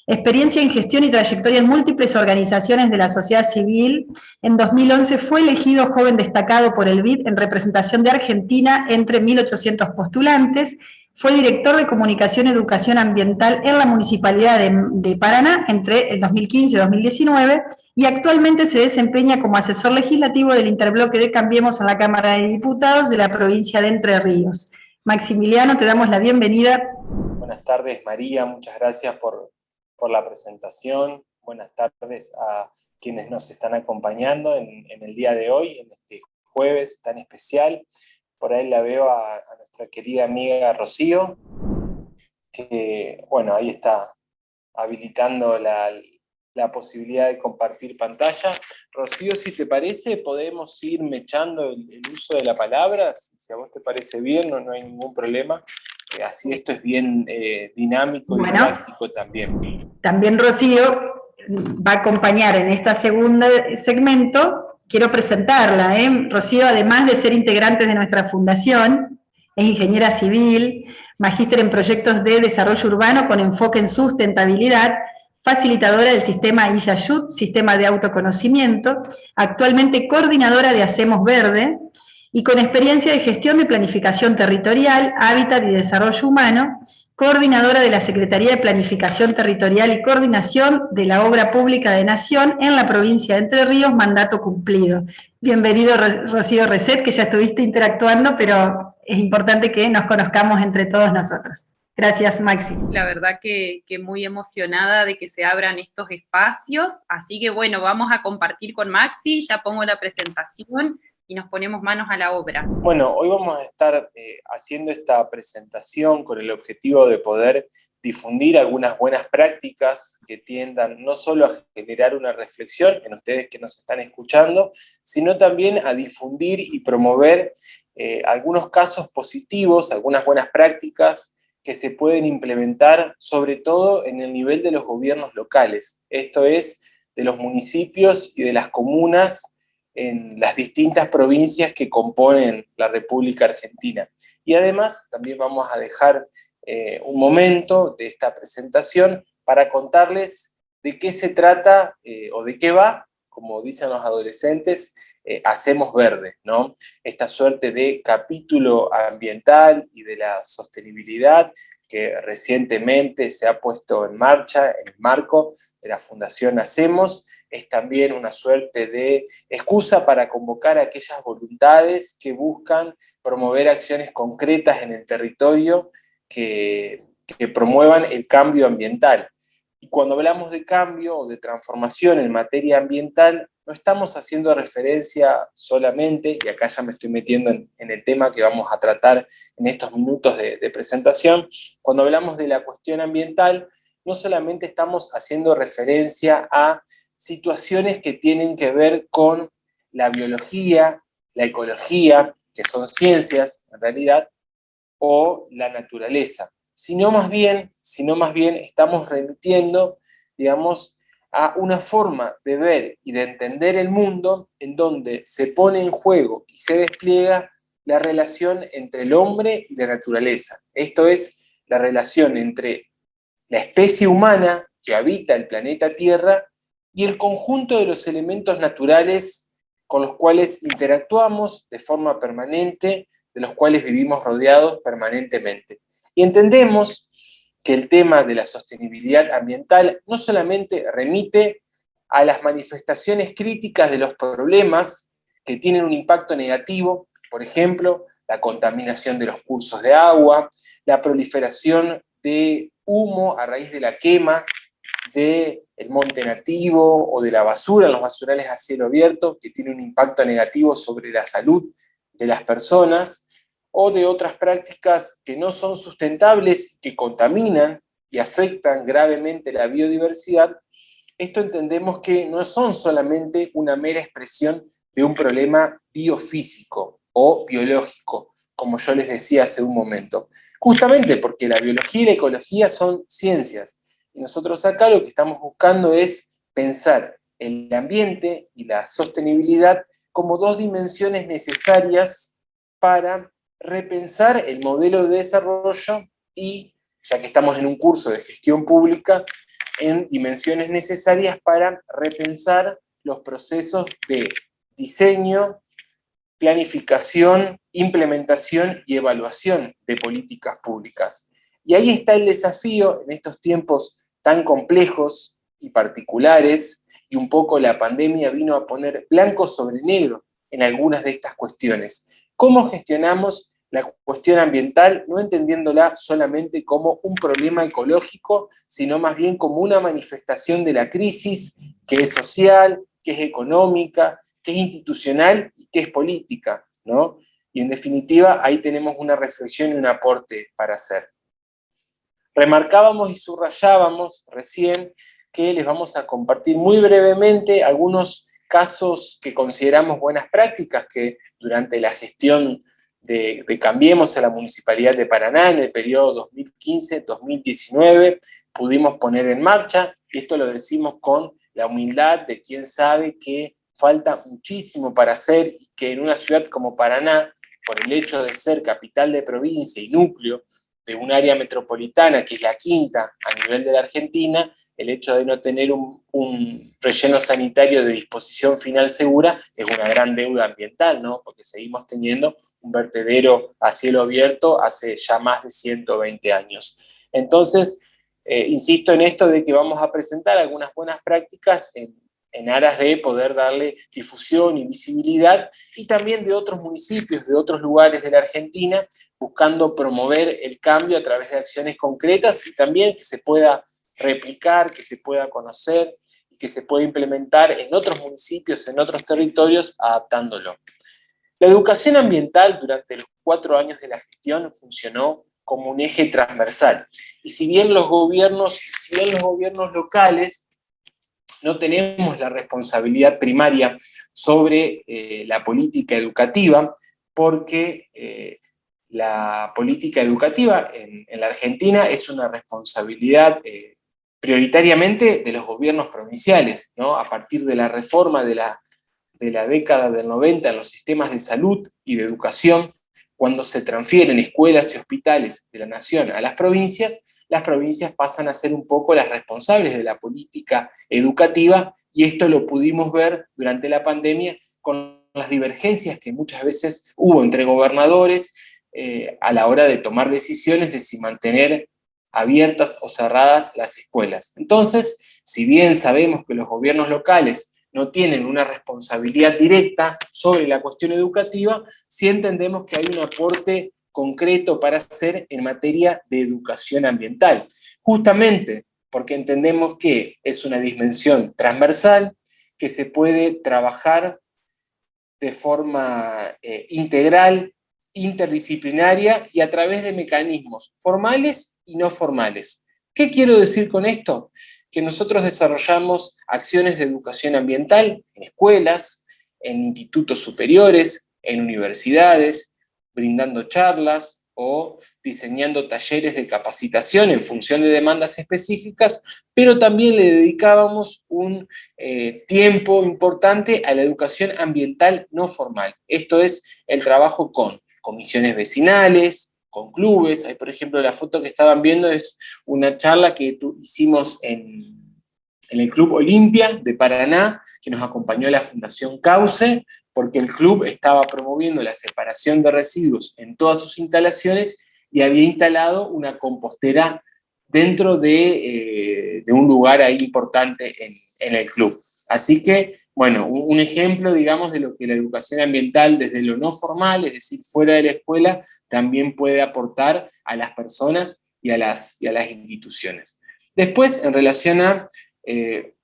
experiencia en gestión y trayectoria en múltiples organizaciones de la sociedad civil. En 2011 fue elegido joven destacado por el BID en representación de Argentina entre 1.800 postulantes. Fue director de Comunicación y Educación Ambiental en la Municipalidad de Paraná entre el 2015 y 2019 y actualmente se desempeña como asesor legislativo del interbloque de Cambiemos en la Cámara de Diputados de la provincia de Entre Ríos. Maximiliano, te damos la bienvenida. Buenas tardes, María, muchas gracias por la presentación. Buenas tardes a quienes nos están acompañando en el día de hoy, en este jueves tan especial. Por ahí la veo a nuestra querida amiga Rocío, que, bueno, ahí está habilitando la posibilidad de compartir pantalla. Rocío, si te parece, podemos ir mechando el uso de la palabra, si a vos te parece bien, no hay ningún problema. Así esto es bien dinámico y práctico también. También Rocío va a acompañar en este segundo segmento. Quiero presentarla, Rocío, además de ser integrante de nuestra fundación, es ingeniera civil, magíster en proyectos de desarrollo urbano con enfoque en sustentabilidad, facilitadora del sistema IYAYUT, sistema de autoconocimiento, actualmente coordinadora de Hacemos Verde, y con experiencia de gestión de planificación territorial, hábitat y desarrollo humano, coordinadora de la Secretaría de Planificación Territorial y Coordinación de la Obra Pública de Nación en la provincia de Entre Ríos, mandato cumplido. Bienvenido, Rocío Reset, que ya estuviste interactuando, pero es importante que nos conozcamos entre todos nosotros. Gracias, Maxi. La verdad que muy emocionada de que se abran estos espacios, así que bueno, vamos a compartir con Maxi, ya pongo la presentación y nos ponemos manos a la obra. Bueno, hoy vamos a estar haciendo esta presentación con el objetivo de poder difundir algunas buenas prácticas que tiendan no solo a generar una reflexión en ustedes que nos están escuchando, sino también a difundir y promover algunos casos positivos, algunas buenas prácticas que se pueden implementar, sobre todo en el nivel de los gobiernos locales, esto es, de los municipios y de las comunas en las distintas provincias que componen la República Argentina. Y además también vamos a dejar un momento de esta presentación para contarles de qué se trata o de qué va, como dicen los adolescentes, Hacemos Verde, ¿no? Esta suerte de capítulo ambiental y de la sostenibilidad que recientemente se ha puesto en marcha en el marco de la Fundación Hacemos, es también una suerte de excusa para convocar a aquellas voluntades que buscan promover acciones concretas en el territorio que promuevan el cambio ambiental. Y cuando hablamos de cambio o de transformación en materia ambiental, no estamos haciendo referencia solamente, y acá ya me estoy metiendo en el tema que vamos a tratar en estos minutos de presentación, cuando hablamos de la cuestión ambiental, no solamente estamos haciendo referencia a situaciones que tienen que ver con la biología, la ecología, que son ciencias en realidad, o la naturaleza, sino más bien estamos remitiendo, digamos, a una forma de ver y de entender el mundo en donde se pone en juego y se despliega la relación entre el hombre y la naturaleza. Esto es la relación entre la especie humana que habita el planeta Tierra y el conjunto de los elementos naturales con los cuales interactuamos de forma permanente, de los cuales vivimos rodeados permanentemente. Y entendemos que el tema de la sostenibilidad ambiental no solamente remite a las manifestaciones críticas de los problemas que tienen un impacto negativo, por ejemplo, la contaminación de los cursos de agua, la proliferación de humo a raíz de la quema del monte nativo o de la basura en los basurales a cielo abierto, que tiene un impacto negativo sobre la salud de las personas, o de otras prácticas que no son sustentables, que contaminan y afectan gravemente la biodiversidad. Esto entendemos que no son solamente una mera expresión de un problema biofísico o biológico, como yo les decía hace un momento. Justamente porque la biología y la ecología son ciencias. Y nosotros acá lo que estamos buscando es pensar el ambiente y la sostenibilidad como dos dimensiones necesarias para repensar el modelo de desarrollo y, ya que estamos en un curso de gestión pública, en dimensiones necesarias para repensar los procesos de diseño, planificación, implementación y evaluación de políticas públicas. Y ahí está el desafío en estos tiempos tan complejos y particulares, y un poco la pandemia vino a poner blanco sobre negro en algunas de estas cuestiones. ¿Cómo gestionamos la cuestión ambiental, no entendiéndola solamente como un problema ecológico, sino más bien como una manifestación de la crisis que es social, que es económica, que es institucional y que es política, ¿no? Y en definitiva, ahí tenemos una reflexión y un aporte para hacer. Remarcábamos y subrayábamos recién que les vamos a compartir muy brevemente algunos casos que consideramos buenas prácticas que durante la gestión de Cambiemos a la Municipalidad de Paraná en el periodo 2015-2019 pudimos poner en marcha. Esto lo decimos con la humildad de quien sabe que falta muchísimo para hacer y que en una ciudad como Paraná, por el hecho de ser capital de provincia y núcleo de un área metropolitana que es la quinta a nivel de la Argentina, el hecho de no tener un relleno sanitario de disposición final segura es una gran deuda ambiental, ¿no? Porque seguimos teniendo un vertedero a cielo abierto hace ya más de 120 años. Entonces, insisto en esto de que vamos a presentar algunas buenas prácticas en aras de poder darle difusión y visibilidad, y también de otros municipios, de otros lugares de la Argentina, buscando promover el cambio a través de acciones concretas y también que se pueda replicar, que se pueda conocer y que se pueda implementar en otros municipios, en otros territorios, adaptándolo. La educación ambiental durante los 4 años de la gestión funcionó como un eje transversal. Y si bien los gobiernos locales no tenemos la responsabilidad primaria sobre la política educativa, porque la política educativa en la Argentina es una responsabilidad prioritariamente de los gobiernos provinciales, ¿no? A partir de la reforma de la década del 90 en los sistemas de salud y de educación, cuando se transfieren escuelas y hospitales de la nación a las provincias pasan a ser un poco las responsables de la política educativa, y esto lo pudimos ver durante la pandemia con las divergencias que muchas veces hubo entre gobernadores a la hora de tomar decisiones de si mantener abiertas o cerradas las escuelas. Entonces, si bien sabemos que los gobiernos locales no tienen una responsabilidad directa sobre la cuestión educativa, sí entendemos que hay un aporte concreto para hacer en materia de educación ambiental. Justamente porque entendemos que es una dimensión transversal, que se puede trabajar de forma integral, interdisciplinaria y a través de mecanismos formales y no formales. ¿Qué quiero decir con esto? Que nosotros desarrollamos acciones de educación ambiental en escuelas, en institutos superiores, en universidades, brindando charlas o diseñando talleres de capacitación en función de demandas específicas, pero también le dedicábamos un tiempo importante a la educación ambiental no formal. Esto es el trabajo con comisiones vecinales, con clubes. Ahí, por ejemplo, la foto que estaban viendo es una charla que hicimos en el Club Olimpia de Paraná, que nos acompañó la Fundación Cauce, porque el club estaba promoviendo la separación de residuos en todas sus instalaciones y había instalado una compostera dentro de un lugar ahí importante en el club. Así que, bueno, un ejemplo, digamos, de lo que la educación ambiental desde lo no formal, es decir, fuera de la escuela, también puede aportar a las personas y a las instituciones. Después, en relación a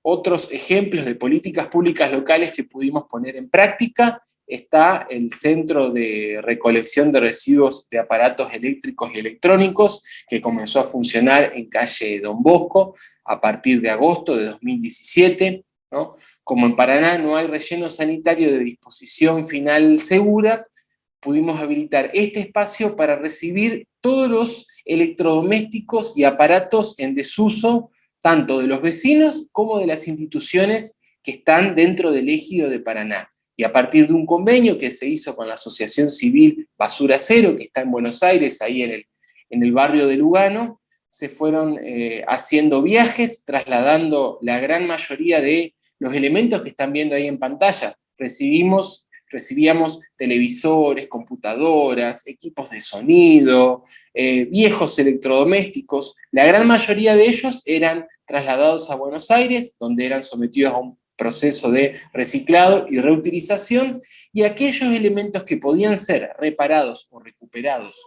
otros ejemplos de políticas públicas locales que pudimos poner en práctica, está el Centro de Recolección de Residuos de Aparatos Eléctricos y Electrónicos, que comenzó a funcionar en calle Don Bosco a partir de agosto de 2017, ¿no? Como en Paraná no hay relleno sanitario de disposición final segura, pudimos habilitar este espacio para recibir todos los electrodomésticos y aparatos en desuso, tanto de los vecinos como de las instituciones que están dentro del ejido de Paraná. Y a partir de un convenio que se hizo con la Asociación Civil Basura Cero, que está en Buenos Aires, ahí en el barrio de Lugano, se fueron haciendo viajes, trasladando la gran mayoría de los elementos que están viendo ahí en pantalla. Recibíamos televisores, computadoras, equipos de sonido, viejos electrodomésticos. La gran mayoría de ellos eran trasladados a Buenos Aires, donde eran sometidos a un proceso de reciclado y reutilización, y aquellos elementos que podían ser reparados o recuperados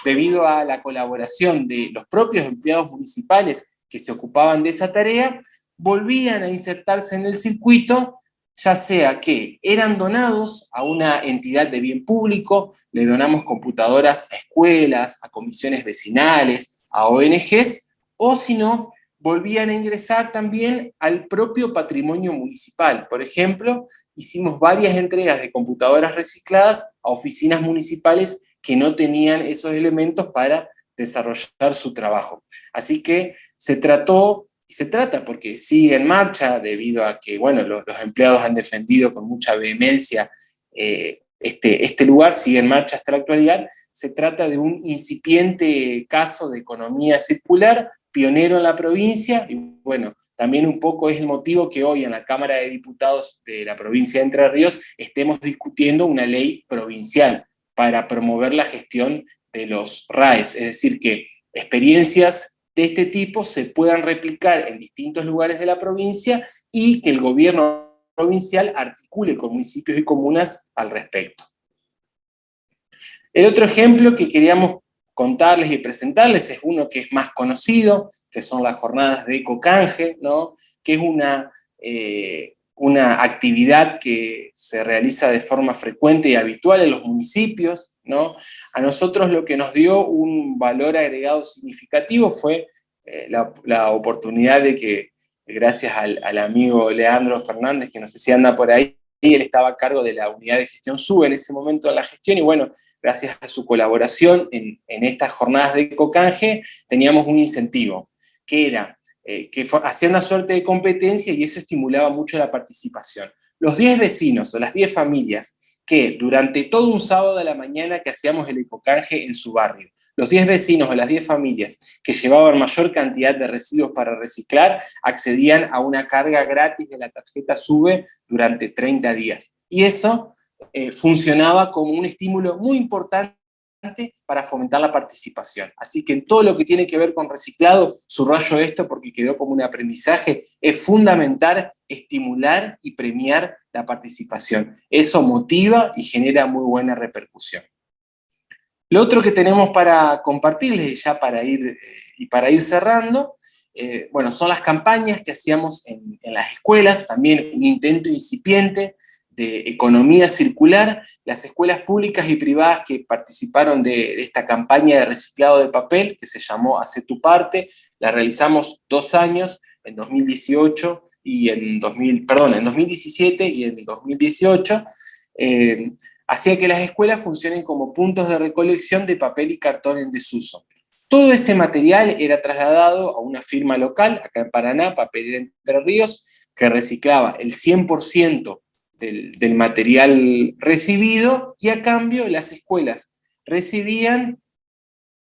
debido a la colaboración de los propios empleados municipales que se ocupaban de esa tarea, volvían a insertarse en el circuito, ya sea que eran donados a una entidad de bien público, le donamos computadoras a escuelas, a comisiones vecinales, a ONGs, o si no, volvían a ingresar también al propio patrimonio municipal. Por ejemplo, hicimos varias entregas de computadoras recicladas a oficinas municipales que no tenían esos elementos para desarrollar su trabajo. Así que se trató, y se trata porque sigue en marcha debido a que, bueno, los empleados han defendido con mucha vehemencia este lugar, sigue en marcha hasta la actualidad. Se trata de un incipiente caso de economía circular, pionero en la provincia, y bueno, también un poco es el motivo que hoy en la Cámara de Diputados de la provincia de Entre Ríos estemos discutiendo una ley provincial para promover la gestión de los RAEs, es decir, que experiencias de este tipo se puedan replicar en distintos lugares de la provincia y que el gobierno provincial articule con municipios y comunas al respecto. El otro ejemplo que queríamos contarles y presentarles es uno que es más conocido, que son las jornadas de ecocanje, ¿no? Que es una actividad que se realiza de forma frecuente y habitual en los municipios, ¿no? A nosotros lo que nos dio un valor agregado significativo fue la oportunidad de que, gracias al amigo Leandro Fernández, que no sé si anda por ahí, él estaba a cargo de la unidad de gestión SUBE en ese momento de la gestión, y bueno, gracias a su colaboración en estas jornadas de ecocanje, teníamos un incentivo, que era que hacía una suerte de competencia y eso estimulaba mucho la participación. Los 10 vecinos o las 10 familias que durante todo un sábado de la mañana que hacíamos el ecocanje en su barrio, los 10 vecinos o las 10 familias que llevaban mayor cantidad de residuos para reciclar accedían a una carga gratis de la tarjeta SUBE durante 30 días. Y eso funcionaba como un estímulo muy importante para fomentar la participación. Así que en todo lo que tiene que ver con reciclado, subrayo esto porque quedó como un aprendizaje, es fundamental estimular y premiar la participación. Eso motiva y genera muy buena repercusión. Lo otro que tenemos para compartirles, ya para ir cerrando, bueno, son las campañas que hacíamos en las escuelas, también un intento incipiente de economía circular. Las escuelas públicas y privadas que participaron de esta campaña de reciclado de papel, que se llamó Hacé tu parte, la realizamos 2 años, en 2018 y en 2017 y en 2018, hacía que las escuelas funcionen como puntos de recolección de papel y cartón en desuso. Todo ese material era trasladado a una firma local, acá en Paraná, Papelera Entre Ríos, que reciclaba el 100% del material recibido, y a cambio las escuelas recibían,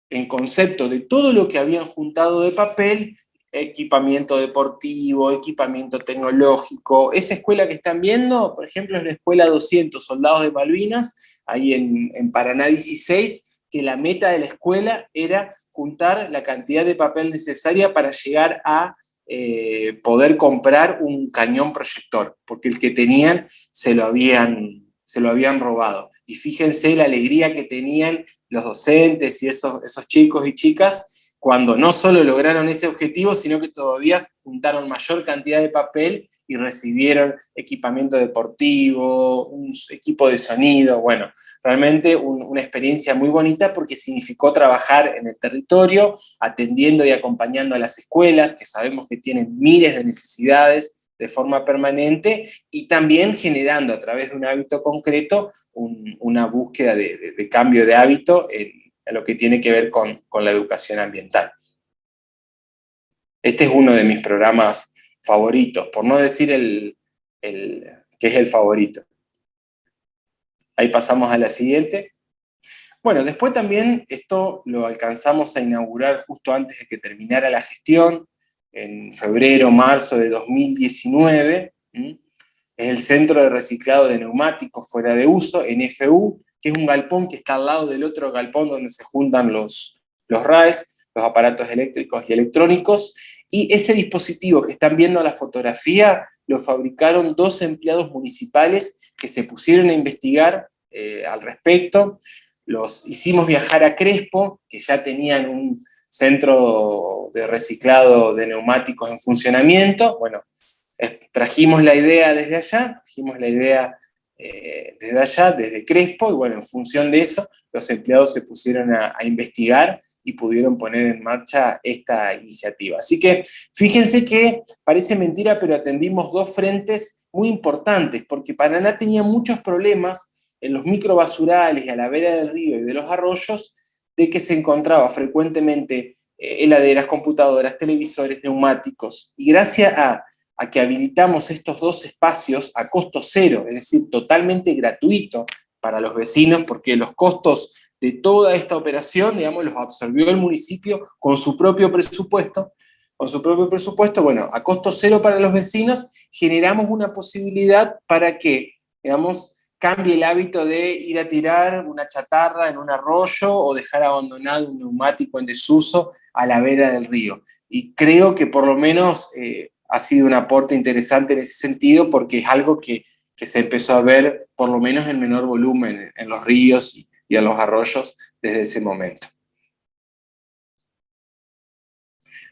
en concepto de todo lo que habían juntado de papel, equipamiento deportivo, equipamiento tecnológico. Esa escuela que están viendo, por ejemplo, es la Escuela 200 Soldados de Malvinas, ahí en Paraná 16, que la meta de la escuela era juntar la cantidad de papel necesaria para llegar a poder comprar un cañón proyector, porque el que tenían se lo habían robado. Y fíjense la alegría que tenían los docentes y esos chicos y chicas cuando no solo lograron ese objetivo, sino que todavía juntaron mayor cantidad de papel y recibieron equipamiento deportivo, un equipo de sonido. Bueno, realmente una experiencia muy bonita porque significó trabajar en el territorio, atendiendo y acompañando a las escuelas, que sabemos que tienen miles de necesidades de forma permanente, y también generando a través de un hábito concreto una búsqueda de cambio de hábito en lo que tiene que ver con la educación ambiental. Este es uno de mis programas favoritos, por no decir que es el favorito. Ahí pasamos a la siguiente. Bueno, después también esto lo alcanzamos a inaugurar justo antes de que terminara la gestión, en febrero, marzo de 2019, es el Centro de Reciclado de Neumáticos Fuera de Uso, NFU, que es un galpón que está al lado del otro galpón donde se juntan los RAEs, los aparatos eléctricos y electrónicos, y ese dispositivo que están viendo en la fotografía lo fabricaron 2 empleados municipales que se pusieron a investigar al respecto. Los hicimos viajar a Crespo, que ya tenían un centro de reciclado de neumáticos en funcionamiento. Bueno, trajimos la idea desde allá, desde Crespo, y bueno, en función de eso, los empleados se pusieron a investigar y pudieron poner en marcha esta iniciativa. Así que fíjense que parece mentira, pero atendimos 2 frentes muy importantes, porque Paraná tenía muchos problemas en los microbasurales y a la vera del río y de los arroyos, de que se encontraba frecuentemente heladeras, computadoras, televisores, neumáticos, y gracias a que habilitamos estos 2 espacios a costo cero, es decir, totalmente gratuito para los vecinos, porque los costos de toda esta operación, digamos, los absorbió el municipio con su propio presupuesto. Bueno, a costo cero para los vecinos, generamos una posibilidad para que, digamos, cambie el hábito de ir a tirar una chatarra en un arroyo o dejar abandonado un neumático en desuso a la vera del río. Y creo que por lo menos ha sido un aporte interesante en ese sentido, porque es algo que se empezó a ver por lo menos en menor volumen en los ríos y en los arroyos desde ese momento.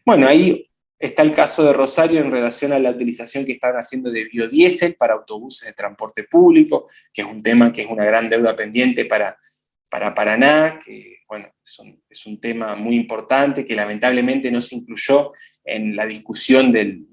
Bueno, ahí está el caso de Rosario en relación a la utilización que están haciendo de biodiesel para autobuses de transporte público, que es un tema que es una gran deuda pendiente para Paraná, que bueno, es un tema muy importante que lamentablemente no se incluyó en la discusión del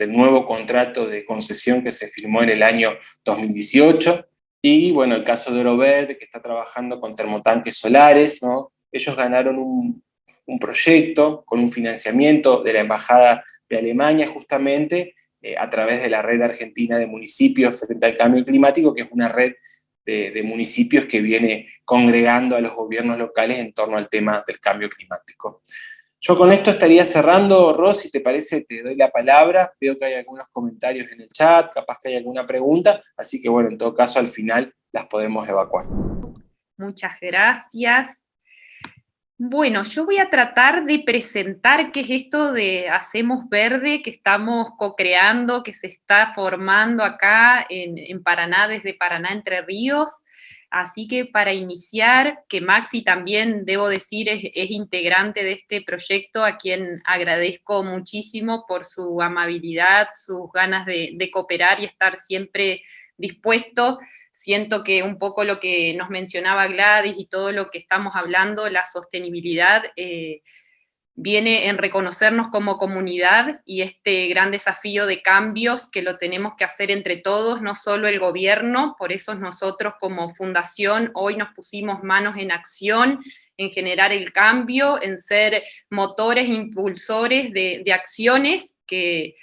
nuevo contrato de concesión que se firmó en el año 2018, y bueno, el caso de Oro Verde, que está trabajando con termotanques solares, ¿no? Ellos ganaron un proyecto con un financiamiento de la Embajada de Alemania, justamente, a través de la Red Argentina de Municipios frente al Cambio Climático, que es una red de municipios que viene congregando a los gobiernos locales en torno al tema del cambio climático. Yo con esto estaría cerrando. Ros, si te parece, te doy la palabra. Veo que hay algunos comentarios en el chat, capaz que hay alguna pregunta, así que bueno, en todo caso al final las podemos evacuar. Muchas gracias. Bueno, yo voy a tratar de presentar qué es esto de Hacemos Verde, que estamos co-creando, que se está formando acá en Paraná, desde Paraná Entre Ríos. Así que para iniciar, que Maxi también, debo decir, es integrante de este proyecto, a quien agradezco muchísimo por su amabilidad, sus ganas de cooperar y estar siempre dispuesto. Siento que un poco lo que nos mencionaba Gladys y todo lo que estamos hablando, la sostenibilidad, viene en reconocernos como comunidad y este gran desafío de cambios que lo tenemos que hacer entre todos, no solo el gobierno. Por eso nosotros como fundación hoy nos pusimos manos en acción, en generar el cambio, en ser motores, impulsores de acciones que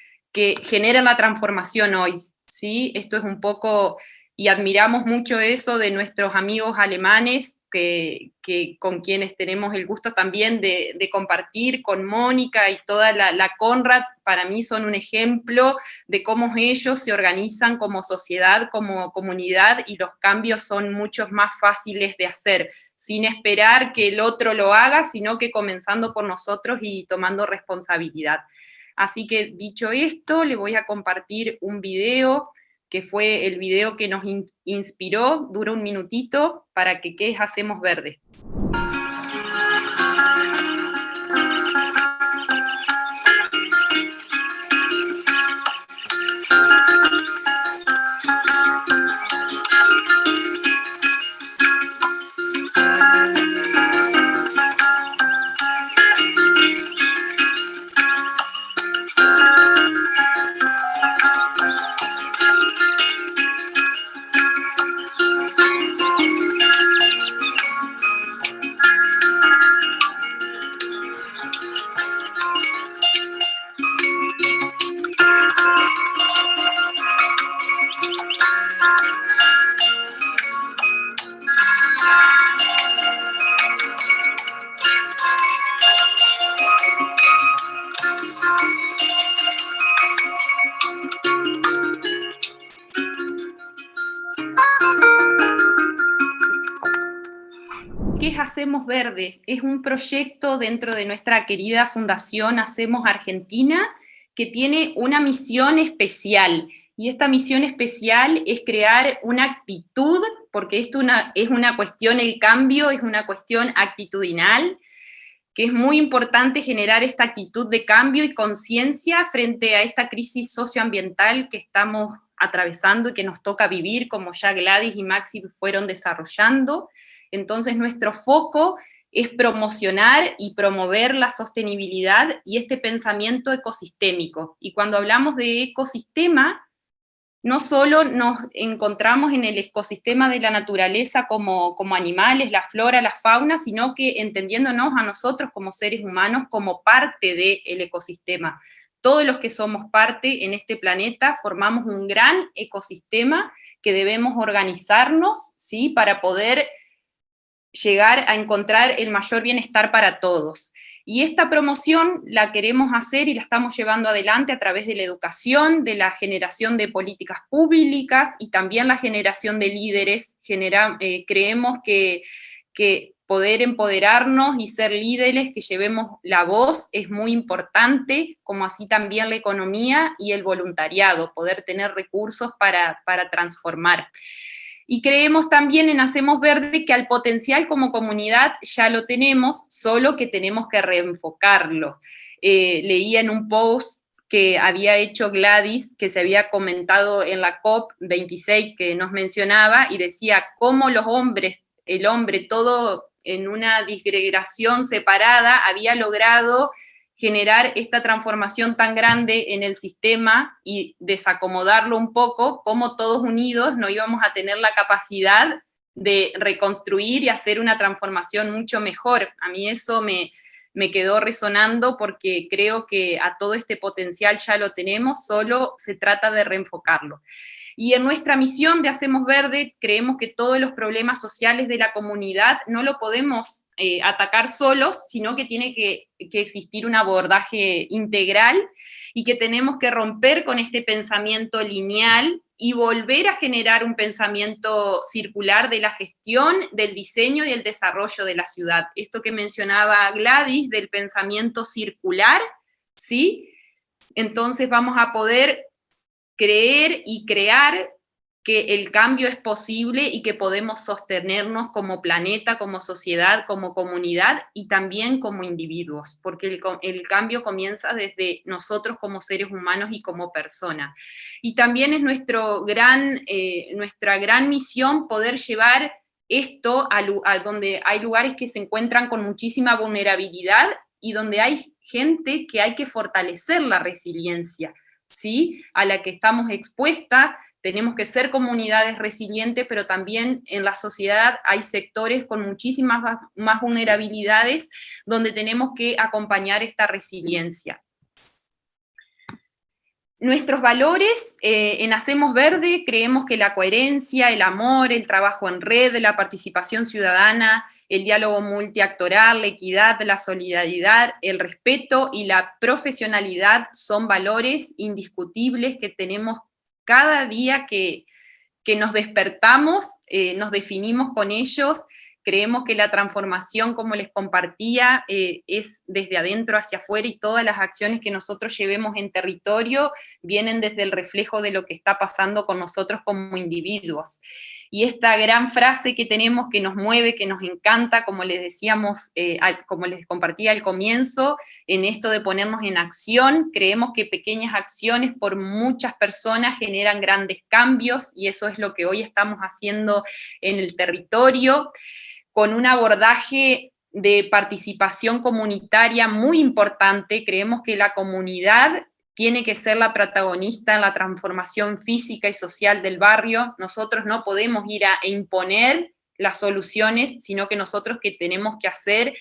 generan la transformación hoy, ¿sí? Esto es un poco, y admiramos mucho eso de nuestros amigos alemanes, que con quienes tenemos el gusto también de compartir, con Mónica y toda la Conrad. Para mí son un ejemplo de cómo ellos se organizan como sociedad, como comunidad, y los cambios son muchos más fáciles de hacer, sin esperar que el otro lo haga, sino que comenzando por nosotros y tomando responsabilidad. Así que dicho esto, le voy a compartir un video que fue el video que nos inspiró, dura un minutito, para que ¿qué Hacemos Verde? ¿Qué es Hacemos Verde? Es un proyecto dentro de nuestra querida Fundación Hacemos Argentina, que tiene una misión especial, y esta misión especial es crear una actitud, porque esto es una cuestión, el cambio es una cuestión actitudinal, que es muy importante generar esta actitud de cambio y conciencia frente a esta crisis socioambiental que estamos atravesando y que nos toca vivir, como ya Gladys y Maxi fueron desarrollando. Entonces nuestro foco es promocionar y promover la sostenibilidad y este pensamiento ecosistémico. Y cuando hablamos de ecosistema, no solo nos encontramos en el ecosistema de la naturaleza como animales, la flora, la fauna, sino que entendiéndonos a nosotros como seres humanos como parte del ecosistema. Todos los que somos parte en este planeta formamos un gran ecosistema que debemos organizarnos, ¿sí?, para poder llegar a encontrar el mayor bienestar para todos. Y esta promoción la queremos hacer y la estamos llevando adelante a través de la educación, de la generación de políticas públicas y también la generación de líderes. Creemos que poder empoderarnos y ser líderes, que llevemos la voz, es muy importante, como así también la economía y el voluntariado, poder tener recursos para transformar. Y creemos también en Hacemos Verde que al potencial como comunidad ya lo tenemos, solo que tenemos que reenfocarlo. Leía en un post que había hecho Gladys, que se había comentado en la COP26 que nos mencionaba, y decía cómo los hombres, el hombre todo en una disgregación separada, había logrado generar esta transformación tan grande en el sistema y desacomodarlo un poco, como todos unidos no íbamos a tener la capacidad de reconstruir y hacer una transformación mucho mejor. A mí eso me quedó resonando porque creo que a todo este potencial ya lo tenemos, solo se trata de reenfocarlo. Y en nuestra misión de Hacemos Verde creemos que todos los problemas sociales de la comunidad no lo podemos atacar solos, sino que tiene que existir un abordaje integral y que tenemos que romper con este pensamiento lineal y volver a generar un pensamiento circular de la gestión, del diseño y el desarrollo de la ciudad. Esto que mencionaba Gladys del pensamiento circular, ¿sí? Entonces vamos a poder creer y crear que el cambio es posible y que podemos sostenernos como planeta, como sociedad, como comunidad y también como individuos, porque el cambio comienza desde nosotros como seres humanos y como personas. Y también es nuestra gran misión poder llevar esto a donde hay lugares que se encuentran con muchísima vulnerabilidad y donde hay gente que hay que fortalecer la resiliencia, ¿sí? A la que estamos expuestas. Tenemos que ser comunidades resilientes, pero también en la sociedad hay sectores con muchísimas más vulnerabilidades donde tenemos que acompañar esta resiliencia. Nuestros valores, en Hacemos Verde creemos que la coherencia, el amor, el trabajo en red, la participación ciudadana, el diálogo multiactoral, la equidad, la solidaridad, el respeto y la profesionalidad son valores indiscutibles que tenemos cada día que nos despertamos, nos definimos con ellos. Creemos que la transformación, como les compartía, es desde adentro hacia afuera y todas las acciones que nosotros llevemos en territorio vienen desde el reflejo de lo que está pasando con nosotros como individuos. Y esta gran frase que tenemos que nos mueve, que nos encanta, como les decíamos, como les compartía al comienzo, en esto de ponernos en acción, creemos que pequeñas acciones por muchas personas generan grandes cambios y eso es lo que hoy estamos haciendo en el territorio, con un abordaje de participación comunitaria muy importante. Creemos que la comunidad tiene que ser la protagonista en la transformación física y social del barrio. Nosotros no podemos ir a imponer las soluciones, sino que nosotros que tenemos que hacer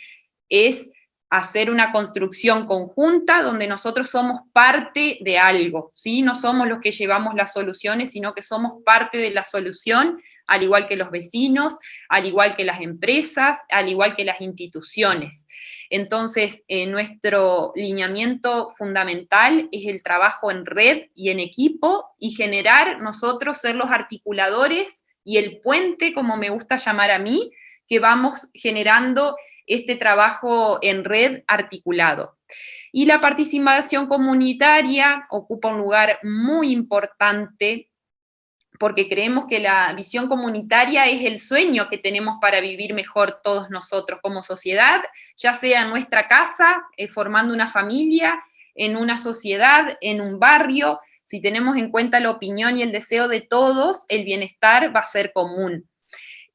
es hacer una construcción conjunta donde nosotros somos parte de algo, ¿sí? No somos los que llevamos las soluciones, sino que somos parte de la solución, al igual que los vecinos, al igual que las empresas, al igual que las instituciones. Entonces, nuestro lineamiento fundamental es el trabajo en red y en equipo y generar nosotros ser los articuladores y el puente, como me gusta llamar a mí, que vamos generando este trabajo en red articulado. Y la participación comunitaria ocupa un lugar muy importante porque creemos que la visión comunitaria es el sueño que tenemos para vivir mejor todos nosotros como sociedad, ya sea en nuestra casa, formando una familia, en una sociedad, en un barrio. Si tenemos en cuenta la opinión y el deseo de todos, el bienestar va a ser común.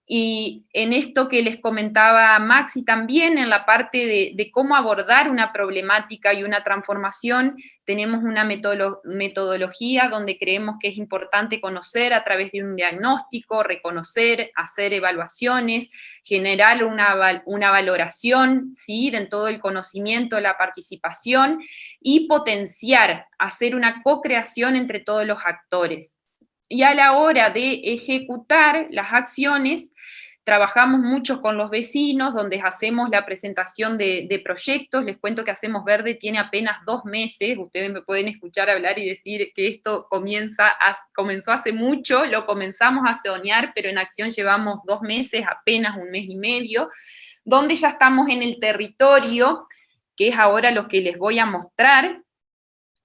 Y en esto que les comentaba Maxi también, en la parte de cómo abordar una problemática y una transformación, tenemos una metodología donde creemos que es importante conocer a través de un diagnóstico, reconocer, hacer evaluaciones, generar una valoración, ¿sí?, de todo el conocimiento, la participación, y potenciar, hacer una co-creación entre todos los actores. Y a la hora de ejecutar las acciones, trabajamos mucho con los vecinos, donde hacemos la presentación de proyectos. Les cuento que Hacemos Verde tiene apenas 2 meses, ustedes me pueden escuchar hablar y decir que esto comenzó hace mucho, lo comenzamos a soñar, pero en acción llevamos 2 meses, apenas 1 mes y medio, donde ya estamos en el territorio, que es ahora lo que les voy a mostrar.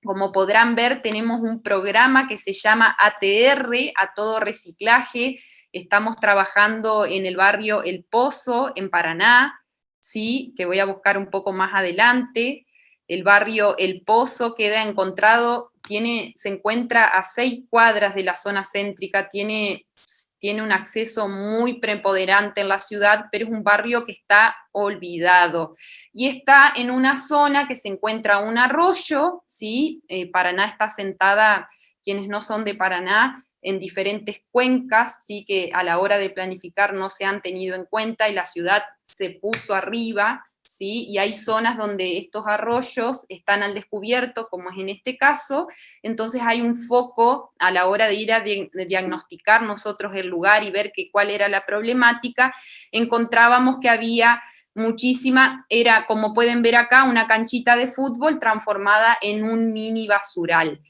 Como podrán ver, tenemos un programa que se llama ATR, a todo reciclaje. Estamos trabajando en el barrio El Pozo, en Paraná, ¿sí?, que voy a buscar un poco más adelante. El barrio El Pozo queda encontrado, se encuentra a 6 cuadras de la zona céntrica, tiene un acceso muy preponderante en la ciudad, pero es un barrio que está olvidado. Y está en una zona que se encuentra un arroyo, ¿sí? Paraná está asentada, quienes no son de Paraná, en diferentes cuencas, ¿sí?, que a la hora de planificar no se han tenido en cuenta y la ciudad se puso arriba, ¿sí? Y hay zonas donde estos arroyos están al descubierto, como es en este caso. Entonces hay un foco a la hora de ir a diagnosticar nosotros el lugar y ver cuál era la problemática. Encontrábamos que había muchísima, era, como pueden ver acá, una canchita de fútbol transformada en un mini basural.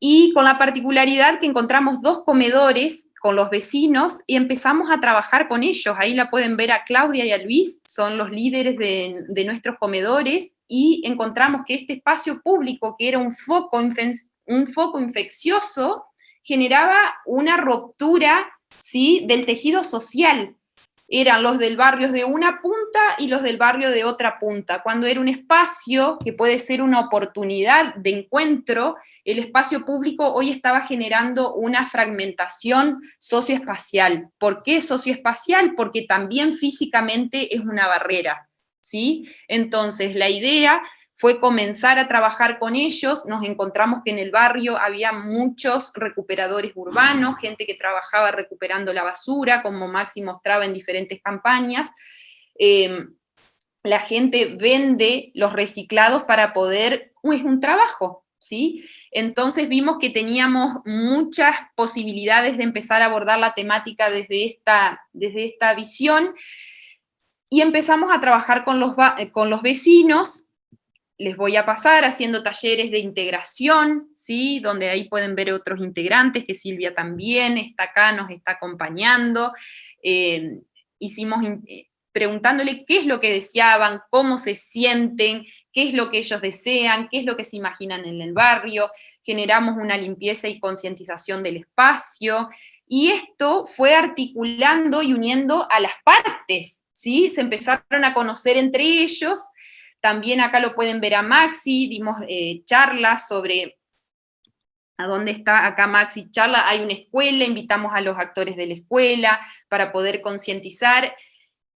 y con la particularidad que encontramos 2 comedores con los vecinos y empezamos a trabajar con ellos. Ahí la pueden ver a Claudia y a Luis, son los líderes de nuestros comedores, y encontramos que este espacio público, que era un foco infeccioso, generaba una ruptura, ¿sí?, del tejido social. Eran los del barrio de una punta y los del barrio de otra punta. Cuando era un espacio que puede ser una oportunidad de encuentro, el espacio público hoy estaba generando una fragmentación socioespacial. ¿Por qué socioespacial? Porque también físicamente es una barrera, ¿sí? Entonces, la idea fue comenzar a trabajar con ellos. Nos encontramos que en el barrio había muchos recuperadores urbanos, gente que trabajaba recuperando la basura, como Maxi mostraba en diferentes campañas. La gente vende los reciclados para poder, es un trabajo, ¿sí? Entonces vimos que teníamos muchas posibilidades de empezar a abordar la temática desde esta visión, y empezamos a trabajar con los vecinos. Les voy a pasar haciendo talleres de integración, ¿sí?, donde ahí pueden ver otros integrantes, que Silvia también está acá, nos está acompañando. Hicimos preguntándole qué es lo que deseaban, cómo se sienten, qué es lo que ellos desean, qué es lo que se imaginan en el barrio. Generamos una limpieza y concientización del espacio, y esto fue articulando y uniendo a las partes, ¿sí? Se empezaron a conocer entre ellos. También acá lo pueden ver a Maxi, dimos charlas sobre a dónde está acá Maxi charla. Hay una escuela, invitamos a los actores de la escuela para poder concientizar,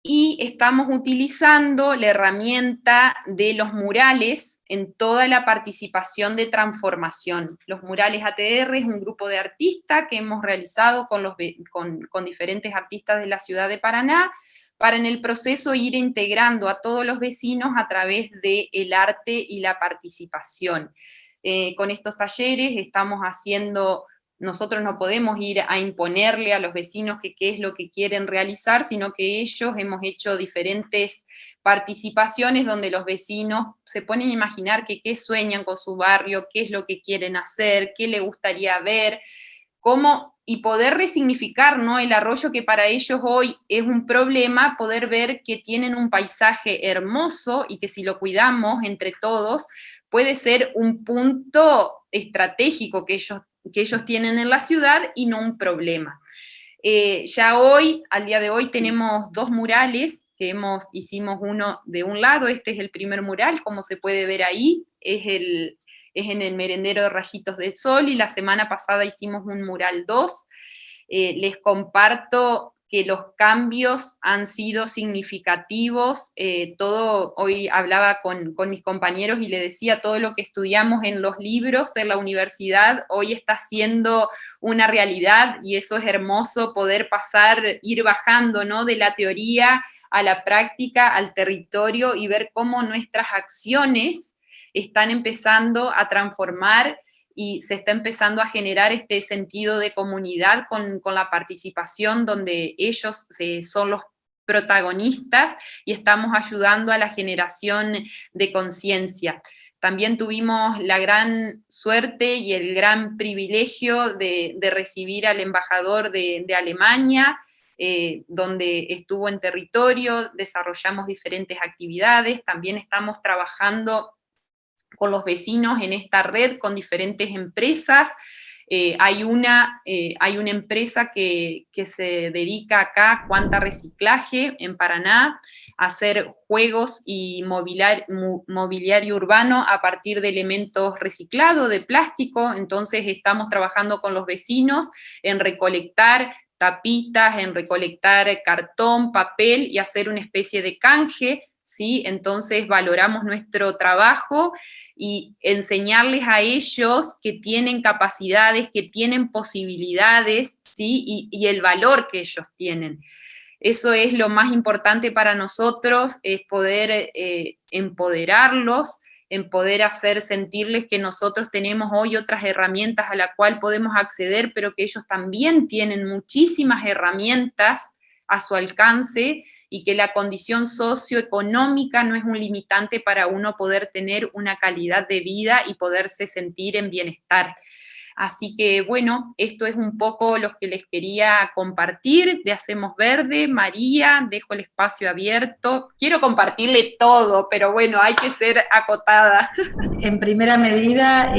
y estamos utilizando la herramienta de los murales en toda la participación de transformación. Los murales ATR es un grupo de artistas que hemos realizado con diferentes artistas de la ciudad de Paraná, para en el proceso ir integrando a todos los vecinos a través del arte y la participación. Con estos talleres estamos haciendo, nosotros no podemos ir a imponerle a los vecinos qué es lo que quieren realizar, sino que ellos hemos hecho diferentes participaciones donde los vecinos se ponen a imaginar qué sueñan con su barrio, qué es lo que quieren hacer, qué les gustaría ver, y poder resignificar, ¿no?, el arroyo, que para ellos hoy es un problema, poder ver que tienen un paisaje hermoso y que si lo cuidamos entre todos puede ser un punto estratégico que ellos tienen en la ciudad y no un problema. Ya hoy, al día de hoy, tenemos 2 murales que hicimos uno de un lado. Este es el primer mural, como se puede ver ahí, es en el merendero de Rayitos de Sol, y la semana pasada hicimos un mural 2. Les comparto que los cambios han sido significativos. Hoy hablaba con mis compañeros y le decía, todo lo que estudiamos en los libros en la universidad hoy está siendo una realidad, y eso es hermoso, poder ir bajando, ¿no?, de la teoría a la práctica, al territorio, y ver cómo nuestras acciones están empezando a transformar y se está empezando a generar este sentido de comunidad con la participación, donde ellos son los protagonistas y estamos ayudando a la generación de conciencia. También tuvimos la gran suerte y el gran privilegio de recibir al embajador de Alemania, donde estuvo en territorio, desarrollamos diferentes actividades. También estamos trabajando con los vecinos en esta red con diferentes empresas. Hay una empresa que se dedica acá a Cuanta Reciclaje en Paraná, a hacer juegos y mobiliario urbano a partir de elementos reciclados, de plástico. Entonces estamos trabajando con los vecinos en recolectar tapitas, en recolectar cartón, papel, y hacer una especie de canje, ¿sí? Entonces valoramos nuestro trabajo y enseñarles a ellos que tienen capacidades, que tienen posibilidades, ¿sí? Y el valor que ellos tienen. Eso es lo más importante para nosotros, es poder empoderarlos, en poder hacer sentirles que nosotros tenemos hoy otras herramientas a las cuales podemos acceder, pero que ellos también tienen muchísimas herramientas a su alcance, y que la condición socioeconómica no es un limitante para uno poder tener una calidad de vida y poderse sentir en bienestar. Así que bueno, esto es un poco lo que les quería compartir de Hacemos Verde. María, dejo el espacio abierto. Quiero compartirle todo, pero bueno, hay que ser acotada. En primera medida,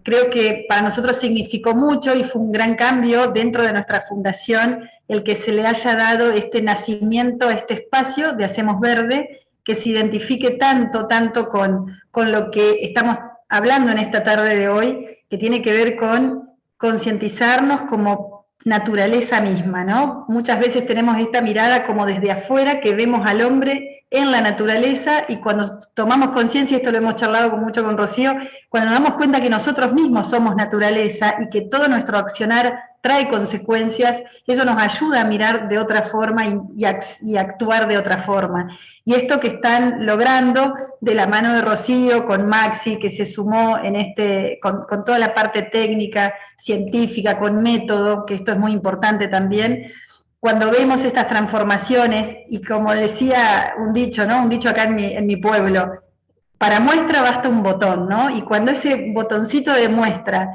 creo que para nosotros significó mucho y fue un gran cambio dentro de nuestra fundación el que se le haya dado este nacimiento, este espacio de Hacemos Verde, que se identifique tanto con lo que estamos hablando en esta tarde de hoy, que tiene que ver con concientizarnos como naturaleza misma, ¿no? Muchas veces tenemos esta mirada como desde afuera, que vemos al hombre en la naturaleza, y cuando tomamos conciencia, esto lo hemos charlado mucho con Rocío, cuando nos damos cuenta que nosotros mismos somos naturaleza y que todo nuestro accionar trae consecuencias, eso nos ayuda a mirar de otra forma y actuar de otra forma. Y esto que están logrando de la mano de Rocío, con Maxi, que se sumó en con toda la parte técnica, científica, con método, que esto es muy importante también, cuando vemos estas transformaciones, y como decía un dicho, ¿no? Un dicho acá en mi pueblo, para muestra basta un botón, ¿no? Y cuando ese botoncito de muestra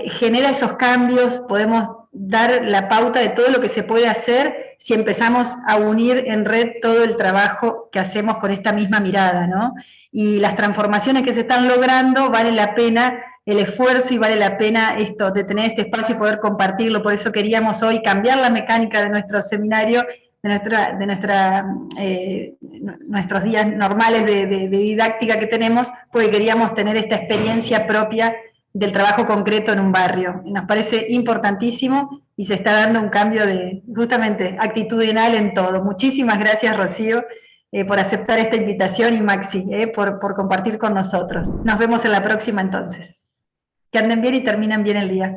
genera esos cambios, podemos dar la pauta de todo lo que se puede hacer si empezamos a unir en red todo el trabajo que hacemos con esta misma mirada, ¿no? Y las transformaciones que se están logrando, vale la pena el esfuerzo y vale la pena esto de tener este espacio y poder compartirlo. Por eso queríamos hoy cambiar la mecánica de nuestro seminario, nuestros días normales de didáctica que tenemos, porque queríamos tener esta experiencia propia del trabajo concreto en un barrio. Nos parece importantísimo y se está dando un cambio justamente actitudinal en todo. Muchísimas gracias, Rocío, por aceptar esta invitación, y Maxi, por compartir con nosotros. Nos vemos en la próxima entonces. Que anden bien y terminen bien el día.